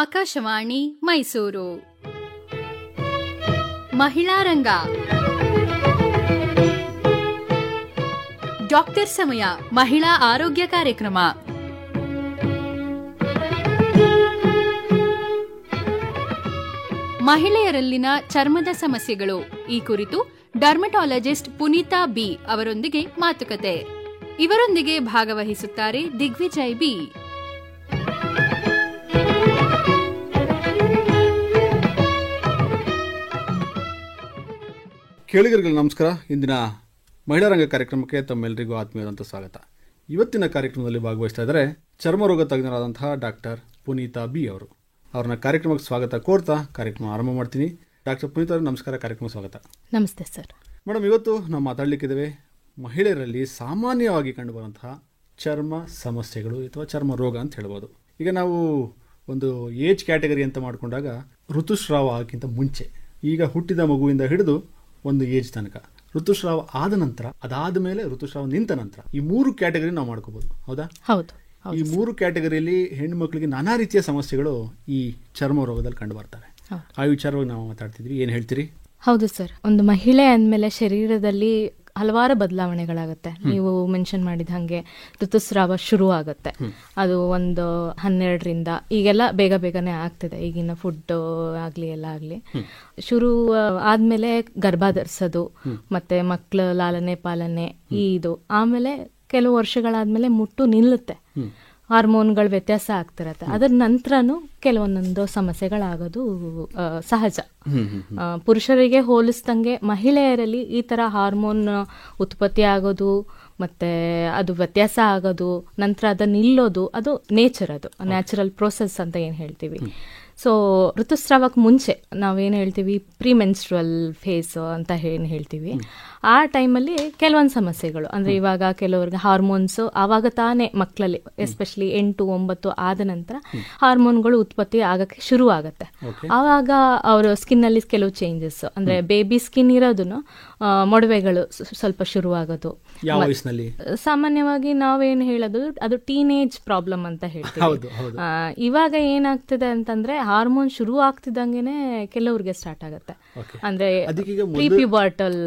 ಆಕಾಶವಾಣಿ ಮೈಸೂರು. ಮಹಿಳಾ ರಂಗ. ಡಾಕ್ಟರ್ ಸಮಯ ಮಹಿಳಾ ಆರೋಗ್ಯ ಕಾರ್ಯಕ್ರಮ. ಮಹಿಳೆಯರಲ್ಲಿನ ಚರ್ಮದ ಸಮಸ್ಯೆಗಳು ಈ ಕುರಿತು ಡರ್ಮಟಾಲಜಿಸ್ಟ್ ಪುನೀತಾ ಬಿ ಅವರೊಂದಿಗೆ ಮಾತುಕತೆ. ಇವರೊಂದಿಗೆ ಭಾಗವಹಿಸುತ್ತಾರೆ ದಿಗ್ವಿಜಯ್ ಬಿ. ಕೇಳಿಗರಿಗೆ ನಮಸ್ಕಾರ. ಇಂದಿನ ಮಹಿಳಾ ರಂಗ ಕಾರ್ಯಕ್ರಮಕ್ಕೆ ತಮ್ಮೆಲ್ಲರಿಗೂ ಆತ್ಮೀಯವಾದಂಥ ಸ್ವಾಗತ. ಇವತ್ತಿನ ಕಾರ್ಯಕ್ರಮದಲ್ಲಿ ಭಾಗವಹಿಸ್ತಾ ಇದ್ದಾರೆ ಚರ್ಮರೋಗ ತಜ್ಞರಾದಂತಹ ಡಾಕ್ಟರ್ ಪುನೀತಾ ಬಿ ಅವರು. ಅವ್ರನ್ನ ಕಾರ್ಯಕ್ರಮಕ್ಕೆ ಸ್ವಾಗತ ಕೋರ್ತಾ ಕಾರ್ಯಕ್ರಮ ಆರಂಭ ಮಾಡ್ತೀನಿ. ಡಾಕ್ಟರ್ ಪುನೀತಾ ಅವರು ನಮಸ್ಕಾರ, ಕಾರ್ಯಕ್ರಮ ಸ್ವಾಗತ. ನಮಸ್ತೆ ಸರ್. ಮೇಡಮ್, ಇವತ್ತು ನಾವು ಮಾತಾಡಲಿಕ್ಕಿದ್ದೇವೆ ಮಹಿಳೆಯರಲ್ಲಿ ಸಾಮಾನ್ಯವಾಗಿ ಕಂಡುಬರುವಂತಹ ಚರ್ಮ ಸಮಸ್ಯೆಗಳು ಅಥವಾ ಚರ್ಮ ರೋಗ ಅಂತ ಹೇಳ್ಬೋದು. ಈಗ ನಾವು ಒಂದು ಏಜ್ ಕ್ಯಾಟಗರಿ ಅಂತ ಮಾಡಿಕೊಂಡಾಗ ಋತುಸ್ರಾವ ಆಗಕ್ಕಿಂತ ಮುಂಚೆ, ಈಗ ಹುಟ್ಟಿದ ಮಗುವಿಂದ ಹಿಡಿದು ಒಂದು ಏಜ್ ತನಕ, ಋತುಸ್ರಾವ ಆದ ನಂತರ, ಅದಾದ ಮೇಲೆ ಋತುಸ್ರಾವ ನಿಂತ ನಂತರ, ಈ 3 ಕ್ಯಾಟಗರಿ ನಾವು ಮಾಡ್ಕೋಬಹುದು. ಹೌದಾ? ಹೌದು. ಈ 3 ಕ್ಯಾಟಗರಿಯಲ್ಲಿ ಹೆಣ್ಣು ಮಕ್ಕಳಿಗೆ ನಾನಾ ರೀತಿಯ ಸಮಸ್ಯೆಗಳು ಈ ಚರ್ಮ ರೋಗದಲ್ಲಿ ಕಂಡು ಬರ್ತವೆ. ಆ ವಿಚಾರವಾಗಿ ನಾವು ಮಾತಾಡ್ತಿದ್ವಿ. ಏನ್ ಹೇಳ್ತೀರಿ? ಹೌದು ಸರ್. ಒಂದು ಮಹಿಳೆ ಅಂದಮೇಲೆ ಶರೀರದಲ್ಲಿ ಹಲವಾರು ಬದಲಾವಣೆಗಳಾಗುತ್ತೆ. ನೀವು ಮೆನ್ಷನ್ ಮಾಡಿದ ಹಾಗೆ ಋತುಸ್ರಾವ ಶುರು ಆಗುತ್ತೆ. ಅದು ಒಂದು 12ರಿಂದ ಈಗೆಲ್ಲ ಬೇಗನೆ ಆಗ್ತಿದೆ. ಈಗಿನ ಫುಡ್ ಆಗ್ಲಿ ಎಲ್ಲ ಆಗ್ಲಿ ಶುರು ಆದ್ಮೇಲೆ ಗರ್ಭ ಧರಿಸೋದು, ಮತ್ತೆ ಮಕ್ಕಳ ಲಾಲನೆ ಪಾಲನೆ ಇದು. ಆಮೇಲೆ ಕೆಲವು ವರ್ಷಗಳಾದ್ಮೇಲೆ ಮುಟ್ಟು ನಿಲ್ಲುತ್ತೆ, ಹಾರ್ಮೋನ್ಗಳ ವ್ಯತ್ಯಾಸ ಆಗ್ತಿರತ್ತೆ. ಅದರ ನಂತರನೂ ಕೆಲವೊಂದೊಂದು ಸಮಸ್ಯೆಗಳಾಗೋದು ಸಹಜ. ಪುರುಷರಿಗೆ ಹೋಲಿಸ್ದಂಗೆ ಮಹಿಳೆಯರಲ್ಲಿ ಈ ತರ ಹಾರ್ಮೋನ್ ಉತ್ಪತ್ತಿ ಆಗೋದು ಮತ್ತೆ ಅದು ವ್ಯತ್ಯಾಸ ಆಗೋದು, ನಂತರ ಅದನ್ನ ನಿಲ್ಲೋದು, ಅದು ನೇಚರ್, ಅದು ನ್ಯಾಚುರಲ್ ಪ್ರೋಸೆಸ್ ಅಂತ ಏನ್ ಹೇಳ್ತೀವಿ. ಸೊ ಋತುಸ್ರಾವಕ್ಕೆ ಮುಂಚೆ ನಾವೇನು ಹೇಳ್ತೀವಿ ಪ್ರಿಮೆನ್ಸ್ಟ್ರುವಲ್ ಫೇಸ್ ಅಂತ ಏನು ಹೇಳ್ತೀವಿ, ಆ ಟೈಮಲ್ಲಿ ಕೆಲವೊಂದು ಸಮಸ್ಯೆಗಳು ಅಂದ್ರೆ ಇವಾಗ ಕೆಲವ್ರಿಗೆ ಹಾರ್ಮೋನ್ಸ್ ಆವಾಗ ತಾನೇ ಮಕ್ಕಳಲ್ಲಿ ಎಸ್ಪೆಷಲಿ 8-9 ಆದ ನಂತರ ಹಾರ್ಮೋನ್ಗಳು ಉತ್ಪತ್ತಿ ಆಗಕ್ಕೆ ಶುರು ಆಗತ್ತೆ. ಆವಾಗ ಅವ್ರ ಸ್ಕಿನ್ ಅಲ್ಲಿ ಕೆಲವು ಚೇಂಜಸ್, ಅಂದ್ರೆ ಬೇಬಿ ಸ್ಕಿನ್ ಇರೋದನ್ನು ಮೊಡವೆಗಳು ಸ್ವಲ್ಪ ಶುರುವಾಗೋದು. ಸಾಮಾನ್ಯವಾಗಿ ನಾವೇನು ಹೇಳೋದು ಅದು ಟೀನೇಜ್ ಪ್ರಾಬ್ಲಮ್ ಅಂತ ಹೇಳ್ತೀವಿ. ಇವಾಗ ಏನಾಗ್ತಿದೆ ಅಂತಂದ್ರೆ ಹಾರ್ಮೋನ್ ಶುರು ಆಗ್ತಿದ್ದಂಗೆನೆ ಕೆಲವ್ರಿಗೆ ಸ್ಟಾರ್ಟ್ ಆಗತ್ತೆ. ಅಂದ್ರೆ ಪ್ರಿಪ್ಯೂಬರ್ಟಲ್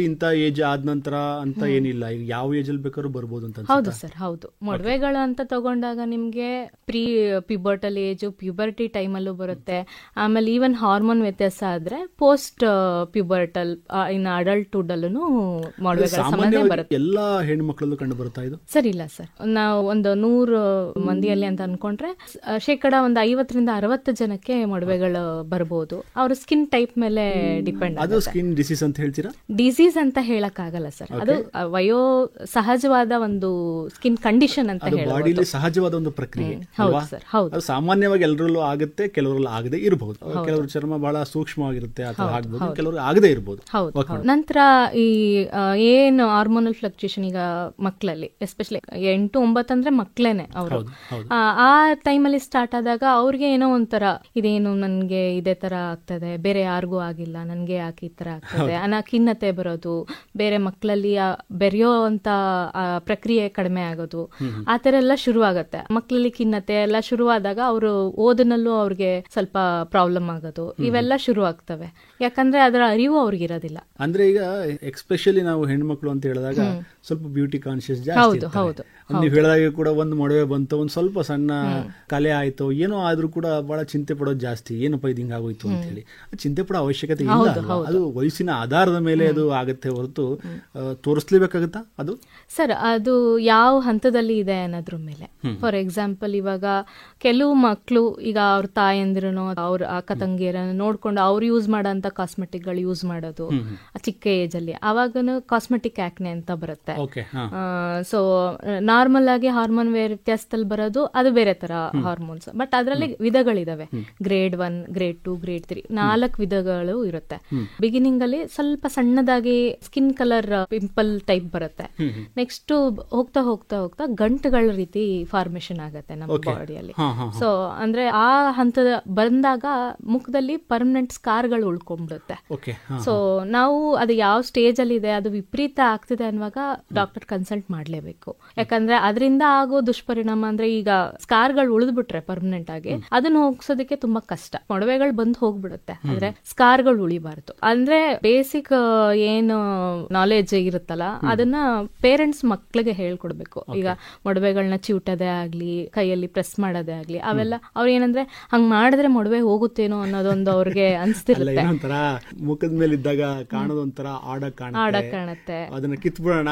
ಇಂತ ಏಜ್ ಆದ ನಂತರ ಅಂತ ಏನಿಲ್ಲ, ಈಗ ಯಾವ ಏಜ್ ಅಲ್ಲಿ ಬೇಕಾದ್ರೂ ಬರ್ಬೋದು ಅಂತ. ಹೌದು ಸರ್, ಹೌದು. ಮೊಡವೆಗಳು ಅಂತ ತಗೊಂಡಾಗ ನಿಮ್ಗೆ ಪ್ರೀ ಪ್ಯೂಬರ್ಟಲ್ ಏಜ್, ಪ್ಯೂಬರ್ಟಿ ಟೈಮ್ ಅಲ್ಲೂ ಬರುತ್ತೆ. ಆಮೇಲೆ ಈವನ್ ಹಾರ್ಮೋನ್ ವ್ಯತ್ಯಾಸ ಆದ್ರೆ ಪೋಸ್ಟ್ ಪ್ಯೂಬರ್ಟಲ್ ಇನ್ ಅಡಲ್ಟ್ಹುಡ್ ಅಲ್ಲೂ ಮೊಡವೆಗಳ ಸಮಸ್ಯೆ ಬರುತ್ತೆ. ಎಲ್ಲಾ ಹೆಣ್ಣು ಮಕ್ಕಳಲ್ಲೂ ಕಂಡು ಬರುತ್ತಾ ಇದು? ಸರ್ ಇಲ್ಲ ಸರ್. ನಾವು ಒಂದು 100 ಮಂದಿಯಲ್ಲಿ ಅಂತ ಅನ್ಕೊಂಡ್ರೆ ಶೇಕಡ ಒಂದು 50-60 ಜನಕ್ಕೆ ಮೊಡವೆಗಳು ಬರಬಹುದು. ಅವ್ರ ಸ್ಕಿನ್ ಟೈಪ್ ಮೇಲೆ ಡಿಪೆಂಡ್. ಅದು ಸ್ಕಿನ್ ಡಿಸೀಸ್ ಅಂತ ಹೇಳ್ತೀರಾ? ಡಿಸೀಸ್ ಅಂತ ಹೇಳಕ್ ಆಗಲ್ಲ ಸರ್, ಅದು ವಯೋ ಸಹಜವಾದ ಒಂದು ಸ್ಕಿನ್ ಕಂಡೀಷನ್ ಅಂತ ಬಾಡಿಲಿ ಸಹಜವಾದ ಒಂದು ಪ್ರಕ್ರಿಯೆ. ಹೌದು ಸರ್, ಹೌದು. ಸಾಮಾನ್ಯವಾಗಿ ಎಲ್ಲರಲ್ಲೂ ಆಗುತ್ತೆ, ಕೆಲವರಲ್ಲಿ ಆಗದೆ ಇರಬಹುದು. ಕೆಲವರು ಚರ್ಮ ಬಹಳ ಸೂಕ್ಷ್ಮವಾಗಿರುತ್ತೆ ಅಥವಾ ಆಗಬಹುದು, ಕೆಲವರು ಆಗದೆ ಇರಬಹುದು. ಹೌದು. ನಂತರ ಈ ಏನು ಹಾರ್ಮೋನಲ್ ಫ್ಲಕ್ಚುಯೇಷನ್ ಈಗ ಮಕ್ಕಳಲ್ಲಿ ಎಸ್ಪೆಷಲಿ 8-9 ಅಂದ್ರೆ ಮಕ್ಕಳೇನೆ ಅವರು, ಆ ಟೈಮಲ್ಲಿ ಸ್ಟಾರ್ಟ್ ಆದಾಗ ಅವ್ರಿಗೆ ಏನೋ ಒಂಥರ ಇದೇನು ನನ್ಗೆ ಇದೇ ತರ ಆಗ್ತದೆ, ಬೇರೆ ಯಾರಿಗೂ ಆಗಿಲ್ಲ, ನನ್ಗೆ ಯಾಕೆ ಈ ತರ ಆಗ್ತದೆ ಅನ್ನೋ ಖಿನ್ನತೆ ಬರೋದು, ಬೇರೆ ಮಕ್ಕಳಲ್ಲಿ ಬೆರೆಯೋ ಅಂತ ಪ್ರಕ್ರಿಯೆ ಕಡಿಮೆ ಆಗೋದು, ಆ ತರ ಎಲ್ಲ ಶುರು ಆಗತ್ತೆ. ಮಕ್ಕಳಲ್ಲಿ ಖಿನ್ನತೆ ಎಲ್ಲ ಶುರುವಾದಾಗ ಅವರು ಓದಿನಲ್ಲೂ ಅವ್ರಿಗೆ ಸ್ವಲ್ಪ ಪ್ರಾಬ್ಲಮ್ ಆಗೋದು, ಇವೆಲ್ಲ ಶುರು ಆಗ್ತವೆ. ಯಾಕಂದ್ರೆ ಅದರ ಅರಿವು ಅವ್ರಿಗೆ ಇರೋದಿಲ್ಲ. ಅಂದ್ರೆ ಈಗ ಎಕ್ಸ್ಪೆಷಲಿ ನಾವು ಹೆಣ್ಮಕ್ಳು ಅಂತ ಹೇಳಿದಾಗ ಸ್ವಲ್ಪ ಬ್ಯೂಟಿ ಕಾನ್ಶಿಯಸ್ ಜಾಸ್ತಿ. ಹೌದು. ನೀವು ಹೇಳಿದಾಗ ಕೂಡ ಒಂದು ಮೊಡವೆ ಬಂತು, ಒಂದು ಸ್ವಲ್ಪ ಸಣ್ಣ ಕಲೆ ಆಯ್ತು, ಏನೋ ಆದ್ರೂ ಕೂಡ ಬಹಳ ಚಿಂತೆ ಪಡೋದು ಜಾಸ್ತಿ. ಏನಪ್ಪ ಇದು ಹಿಂಗಾಗೋಯ್ತು ಅಂತ ಹೇಳಿ ಚಿಂತೆ ಪಡೋ ಅವಶ್ಯಕತೆ ಇಲ್ಲ. ಅದು ವಯಸ್ಸಿನ ಆಧಾರದ ಮೇಲೆ ಅದು ಆಗತ್ತೆ ಹೊರತು ತೋರಿಸ್ಲೇಬೇಕಾಗತ್ತಾ ಅದು? ಸರ್, ಅದು ಯಾವ ಹಂತದಲ್ಲಿ ಇದೆ ಅನ್ನೋದ್ರ ಮೇಲೆ. ಫಾರ್ ಎಕ್ಸಾಂಪಲ್, ಇವಾಗ ಕೆಲವು ಮಕ್ಕಳು ಈಗ ಅವ್ರ ತಾಯಂದಿರನೋ ಅವ್ರ ಅಕ್ಕ ತಂಗಿಯರನ್ನು ನೋಡ್ಕೊಂಡು ಅವ್ರು ಯೂಸ್ ಮಾಡೋಂಥ ಕಾಸ್ಮೆಟಿಕ್ ಗಳು ಯೂಸ್ ಮಾಡೋದು ಚಿಕ್ಕ ಏಜ್ ಅಲ್ಲಿ, ಅವಾಗನು ಕಾಸ್ಮೆಟಿಕ್ ಆಕ್ನೆ ಅಂತ ಬರುತ್ತೆ. ಸೊ ನಾರ್ಮಲ್ ಆಗಿ ಹಾರ್ಮೋನ್ ವ್ಯತ್ಯಾಸದಲ್ಲಿ ಬರೋದು ಅದು ಬೇರೆ ತರ ಹಾರ್ಮೋನ್ಸ್. ಬಟ್ ಅದರಲ್ಲಿ ವಿಧಗಳಿದಾವೆ. ಗ್ರೇಡ್ 1, ಗ್ರೇಡ್ 2, ಗ್ರೇಡ್ 3 4 ವಿಧಗಳು ಇರುತ್ತೆ. ಬಿಗಿನಿಂಗ್ ಅಲ್ಲಿ ಸ್ವಲ್ಪ ಸಣ್ಣದಾಗಿ ಸ್ಕಿನ್ ಕಲರ್ ಪಿಂಪಲ್ ಟೈಪ್ ಬರುತ್ತೆ. ನೆಕ್ಸ್ಟ್ ಹೋಗ್ತಾ ಹೋಗ್ತಾ ಹೋಗ್ತಾ ಗಂಟುಗಳ ರೀತಿ ಫಾರ್ಮೇಶನ್ ಆಗತ್ತೆ ನಮ್ಮ ಬಾಡಿಯಲ್ಲಿ. ಸೊ ಅಂದ್ರೆ ಆ ಹಂತದ ಬಂದಾಗ ಮುಖದಲ್ಲಿ ಪರ್ಮನೆಂಟ್ ಸ್ಕಾರ್ಗಳು ಉಳ್ಕೊಂಡ್ಬಿಡುತ್ತೆ. ಸೊ ನಾವು ಅದು ಯಾವ ಸ್ಟೇಜ್ ಅಲ್ಲಿ ಇದೆ, ಅದು ವಿಪರೀತ ಆಗ್ತಿದೆ ಆಗ್ತಿದೆ ಅನ್ನುವಾಗ ಡಾಕ್ಟರ್ ಕನ್ಸಲ್ಟ್ ಮಾಡ್ಲೇಬೇಕು. ಯಾಕಂದ್ರೆ ಅದರಿಂದ ಆಗೋ ದುಷ್ಪರಿಣಾಮ ಅಂದ್ರೆ ಈಗ ಸ್ಕಾರ್ಗಳು ಉಳಿದ್ಬಿಟ್ರೆ ಪರ್ಮನೆಂಟ್ ಆಗಿ ಅದನ್ನ ಹೋಗ್ಸೋದಕ್ಕೆ ತುಂಬಾ ಕಷ್ಟ. ಮೊಡವೆಗಳು ಬಂದು ಹೋಗ್ಬಿಡುತ್ತೆ, ಆದ್ರೆ ಸ್ಕಾರ್ಗಳು ಉಳಿಬಾರ್ದು. ಅಂದ್ರೆ ಬೇಸಿಕ್ ಏನು ನಾಲೆಜ್ ಇರುತ್ತಲ್ಲ ಅದನ್ನ ಪೇರೆಂಟ್ಸ್ ಮಕ್ಳಿಗೆ ಹೇಳ್ಕೊಡ್ಬೇಕು. ಈಗ ಮೊಡವೆಗಳನ್ನ ಚಿವುಟೋದೇ ಆಗ್ಲಿ, ಕೈಯಲ್ಲಿ ಪ್ರೆಸ್ ಮಾಡೋದೇ ಆಗ್ಲಿ, ಅವೆಲ್ಲ ಅವ್ರು ಏನಂದ್ರೆ ಹಂಗ್ ಮಾಡಿದ್ರೆ ಮೊಡವೆ ಹೋಗುತ್ತೇನೋ ಅನ್ನೋದೊಂದು ಅವ್ರಿಗೆ ಅನ್ಸ್ತಿರುತ್ತೆ. ಮುಖದ ಮೇಲೆ ಇದ್ದಾಗ ಕಾಣೋದೊಂಥರ ಆಡಕ್ ಕಾಣುತ್ತೆ, ಅದನ್ನ ಕಿತ್ಬಿಡೋಣ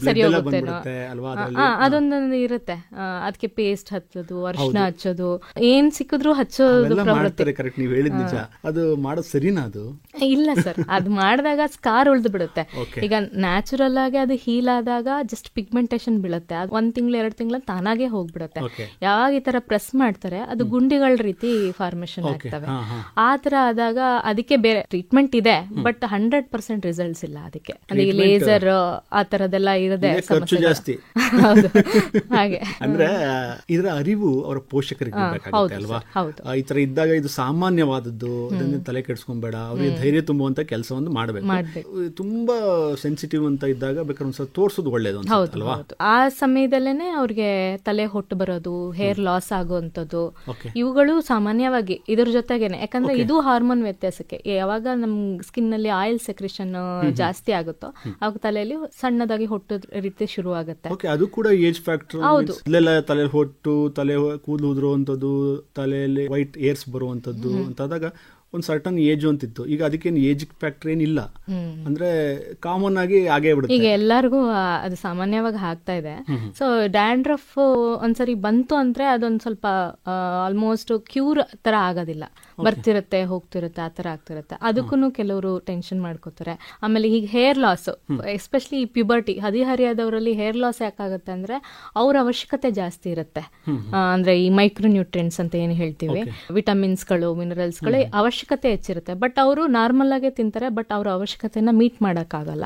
ಸರಿ ಹೋಗುತ್ತೇನೋ ಅದೊಂದೊಂದು ಇರುತ್ತೆ. ಅದಕ್ಕೆ ಪೇಸ್ಟ್ ಹಚ್ಚೋದು, ಅರ್ಶಿನ ಹಚ್ಚೋದು, ಏನ್ ಸಿಕ್ಕಿದ್ರು ಹಚ್ಚೋದು ಪ್ರವೃತ್ತಿ. ನೀವ್ ಹೇಳಿದ್ ನಿಜ. ಅದು ಮಾಡೋದು ಸರಿನಾ? ಅದು ಇಲ್ಲ ಸರ್, ಅದು ಮಾಡಿದಾಗ ಸ್ಕಾರ್ ಉಳಿದು ಬಿಡುತ್ತೆ. ಈಗ ನ್ಯಾಚುರಲ್ ಆಗಿ ಅದು ಹೀಲ್ ಆದಾಗ ಜಸ್ಟ್ ಪಿಗ್ಮೆಂಟೇಶನ್ ಬೀಳುತ್ತೆ, 1 ತಿಂಗಳು 2 ತಿಂಗಳ ತಾನಾಗೆ ಹೋಗ್ಬಿಡುತ್ತೆ. ಯಾವಾಗ ಈ ತರ ಪ್ರೆಸ್ ಮಾಡ್ತಾರೆ ಅದು ಗುಂಡಿಗಳ ರೀತಿ ಫಾರ್ಮೇಶನ್ ಆಗ್ತವೆ. ಆ ತರ ಆದಾಗ ಅದಕ್ಕೆ ಬೇರೆ ಟ್ರೀಟ್ಮೆಂಟ್ ಇದೆ, ಬಟ್ 100% ರಿಸಲ್ಟ್ಸ್ ಇಲ್ಲ ಅದಕ್ಕೆ. ಅಂದ್ರೆ ಲೇಸರ್ ಆ ತರದೆಲ್ಲ ಇರದೆ ಜಾಸ್ತಿ. ಹೌದು, ಹಾಗೆ. ಅಂದ್ರೆ ಇದರ ಅರಿವು ಅವರ ಪೋಷಕರಿಗೆ ಬೇಕಾಗುತ್ತೆ ಅಲ್ವಾ? ಈ ತರ ಇದ್ದಾಗ ಇದು ಸಾಮಾನ್ಯವಾದದ್ದು, ಅದನ್ನ ತಲೆ ಕೆಡಿಸ್ಕೊಂಬೇಡ, ಅವ್ರಿಗೆ ಧೈರ್ಯ ತುಂಬುವಂತ ಕೆಲಸವನ್ನು ಮಾಡಬೇಕು. ತುಂಬಾ ಸೆನ್ಸಿಟಿವ್ ಅಂತ ಇದ್ದಾಗ ಬೇಕಾದ್ರೆ ಒಂದ್ಸಲ ತೋರ್ಸೋದು ಒಳ್ಳೇದು ಅಲ್ವಾ? ಆ ಸಮಯದಲ್ಲೇನೆ ಅವ್ರಿಗೆ ತಲೆ ಹೊಟ್ಟು ಬರೋದು, ಹೇರ್ ಲಾಸ್ ಆಗುವಂಥದ್ದು, ಇವುಗಳು ಸಾಮಾನ್ಯವಾಗಿ ಇದ್ರ ಜೊತೆಗೇನೆ. ಯಾಕಂದ್ರೆ ಇದು ಹಾರ್ಮೋನ್ ವ್ಯತ್ಯಾಸಕ್ಕೆ. ಯಾವಾಗ ನಮ್ ಸ್ಕಿನ್ ನಲ್ಲಿ ಆಯಿಲ್ ಸೆಕ್ರೇಷನ್ ಜಾಸ್ತಿ ಆಗುತ್ತೋ ಅವಾಗ ತಲೆಯಲ್ಲಿ ಸಣ್ಣದಾಗಿ ಹೊಟ್ಟು ರೀತಿ ಶುರು ಆಗುತ್ತೆ. ಅದು ಕೂಡ ಏಜ್ ಫ್ಯಾಕ್ಟರ್. ಹೌದು, ತಲೆ ಹೊಟ್ಟು, ತಲೆ ಕೂದಲು ಉದುರುವಂತದ್ದು, ತಲೆಯಲ್ಲಿ ವೈಟ್ ಏರ್ಸ್ ಬರುವಂತದ್ದು ಅಂತಾದಾಗ ಒಂದು ಸರ್ಟನ್ ಏಜ್ ಅಂತಿತ್ತು. ಈಗ ಅದಕ್ಕೇನು ಏಜ್ ಫ್ಯಾಕ್ಟರ್ ಏನಿಲ್ಲ, ಅಂದ್ರೆ ಕಾಮನ್ ಆಗಿ ಆಗೇ ಬಿಡುತ್ತೆ. ಈಗ ಎಲ್ಲರಿಗೂ ಅದು ಸಾಮಾನ್ಯವಾಗಿ ಆಗ್ತಾ ಇದೆ. ಸೊ ಡ್ಯಾಂಡ್ರಫ್ ಒಂದ್ಸರಿ ಬಂತು ಅಂದ್ರೆ ಅದೊಂದ್ ಸ್ವಲ್ಪ ಆಲ್ಮೋಸ್ಟ್ ಕ್ಯೂರ್ ತರ ಆಗೋದಿಲ್ಲ, ಬರ್ತಿರುತ್ತೆ ಹೋಗ್ತಿರುತ್ತೆ, ಆ ತರ ಆಗ್ತಿರುತ್ತೆ. ಅದಕ್ಕೂ ಕೆಲವರು ಟೆನ್ಷನ್ ಮಾಡ್ಕೋತಾರೆ. ಆಮೇಲೆ ಈಗ ಹೇರ್ ಲಾಸ್, ಎಸ್ಪೆಷಲಿ ಈ ಪ್ಯೂಬರ್ಟಿ ಹದಿಹರಿಯಾದವರಲ್ಲಿ ಹೇರ್ ಲಾಸ್ ಯಾಕಾಗುತ್ತೆ ಅಂದ್ರೆ ಅವ್ರ ಅವಶ್ಯಕತೆ ಜಾಸ್ತಿ ಇರುತ್ತೆ. ಅಂದ್ರೆ ಈ ಮೈಕ್ರೋ ನ್ಯೂಟ್ರಿಯೆಂಟ್ಸ್ ಅಂತ ಏನು ಹೇಳ್ತೀವಿ, ವಿಟಮಿನ್ಸ್ಗಳು, ಮಿನರಲ್ಸ್ಗಳು ಅವಶ್ಯಕತೆ ಹೆಚ್ಚಿರುತ್ತೆ. ಬಟ್ ಅವರು ನಾರ್ಮಲ್ ಆಗೇ ತಿಂತಾರೆ, ಬಟ್ ಅವ್ರ ಅವಶ್ಯಕತೆನ ಮೀಟ್ ಮಾಡಕ್ ಆಗಲ್ಲ.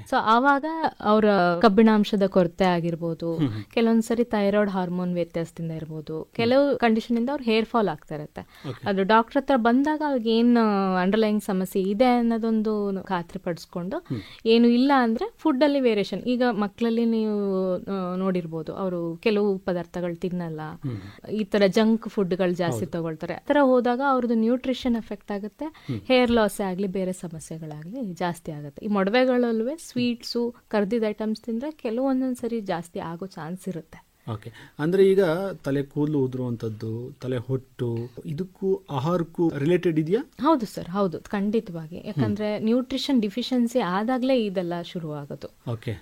ಸೊ ಆವಾಗ ಅವರ ಕಬ್ಬಿಣಾಂಶದ ಕೊರತೆ ಆಗಿರ್ಬೋದು, ಕೆಲವೊಂದ್ಸರಿ ಥೈರಾಯ್ಡ್ ಹಾರ್ಮೋನ್ ವ್ಯತ್ಯಾಸದಿಂದ ಇರ್ಬೋದು, ಕೆಲವು ಕಂಡೀಷನ್ ಇಂದ ಅವ್ರ ಹೇರ್ ಫಾಲ್ ಆಗ್ತಾ ಇರುತ್ತೆ. ಅದು ಡಾಕ್ಟರ್ ಹತ್ರ ಬಂದಾಗ ಅವ್ರಿಗೆ ಏನ್ ಅಂಡರ್ಲೈನ್ ಸಮಸ್ಯೆ ಇದೆ ಅನ್ನೋದೊಂದು ಖಾತ್ರಿ ಪಡಿಸ್ಕೊಂಡು, ಏನು ಇಲ್ಲ ಅಂದ್ರೆ ಫುಡ್ ಅಲ್ಲಿ ವೇರಿಯೇಷನ್. ಈಗ ಮಕ್ಕಳಲ್ಲಿ ನೀವು ನೋಡಿರ್ಬೋದು, ಅವರು ಕೆಲವು ಪದಾರ್ಥಗಳು ತಿನ್ನಲ್ಲ, ಈ ತರ ಜಂಕ್ ಫುಡ್ಗಳು ಜಾಸ್ತಿ ತಗೊಳ್ತಾರೆ. ಆ ತರ ಹೋದಾಗ ಅವ್ರದ್ದು ನ್ಯೂಟ್ರಿಷನ್ ಎಫೆಕ್ಟ್ ಆಗುತ್ತೆ, ಹೇರ್ ಲಾಸ್ ಆಗಲಿ ಬೇರೆ ಸಮಸ್ಯೆಗಳಾಗ್ಲಿ ಜಾಸ್ತಿ ಆಗುತ್ತೆ. ಈ ಮೊಡವೆಗಳಲ್ಲೂ ಸ್ವೀಟ್ಸು, ಕರ್ದಿದ ಐಟಮ್ಸ್ ತಿಂದ್ರೆ ಕೆಲವೊಂದೊಂದ್ಸರಿ ಜಾಸ್ತಿ ಆಗೋ ಚಾನ್ಸ್ ಇರುತ್ತೆ. ಓಕೆ, ಅಂದ್ರೆ ಈಗ ತಲೆ ಕೂದಲು ಉದುರುವಂತದ್ದು, ತಲೆ ಹೊಟ್ಟು, ಇದಕ್ಕೂ ಆಹಾರಕ್ಕೂ ರಿಲೇಟೆಡ್ ಇದೆಯಾ? ಹೌದು ಸರ್, ಹೌದು, ಖಂಡಿತವಾಗಿ. ಯಾಕಂದ್ರೆ ನ್ಯೂಟ್ರಿಷನ್ ಡಿಫಿಷಿಯನ್ಸಿ ಆದಾಗ್ಲೇ ಇದೆಲ್ಲ ಶುರು ಆಗೋದು.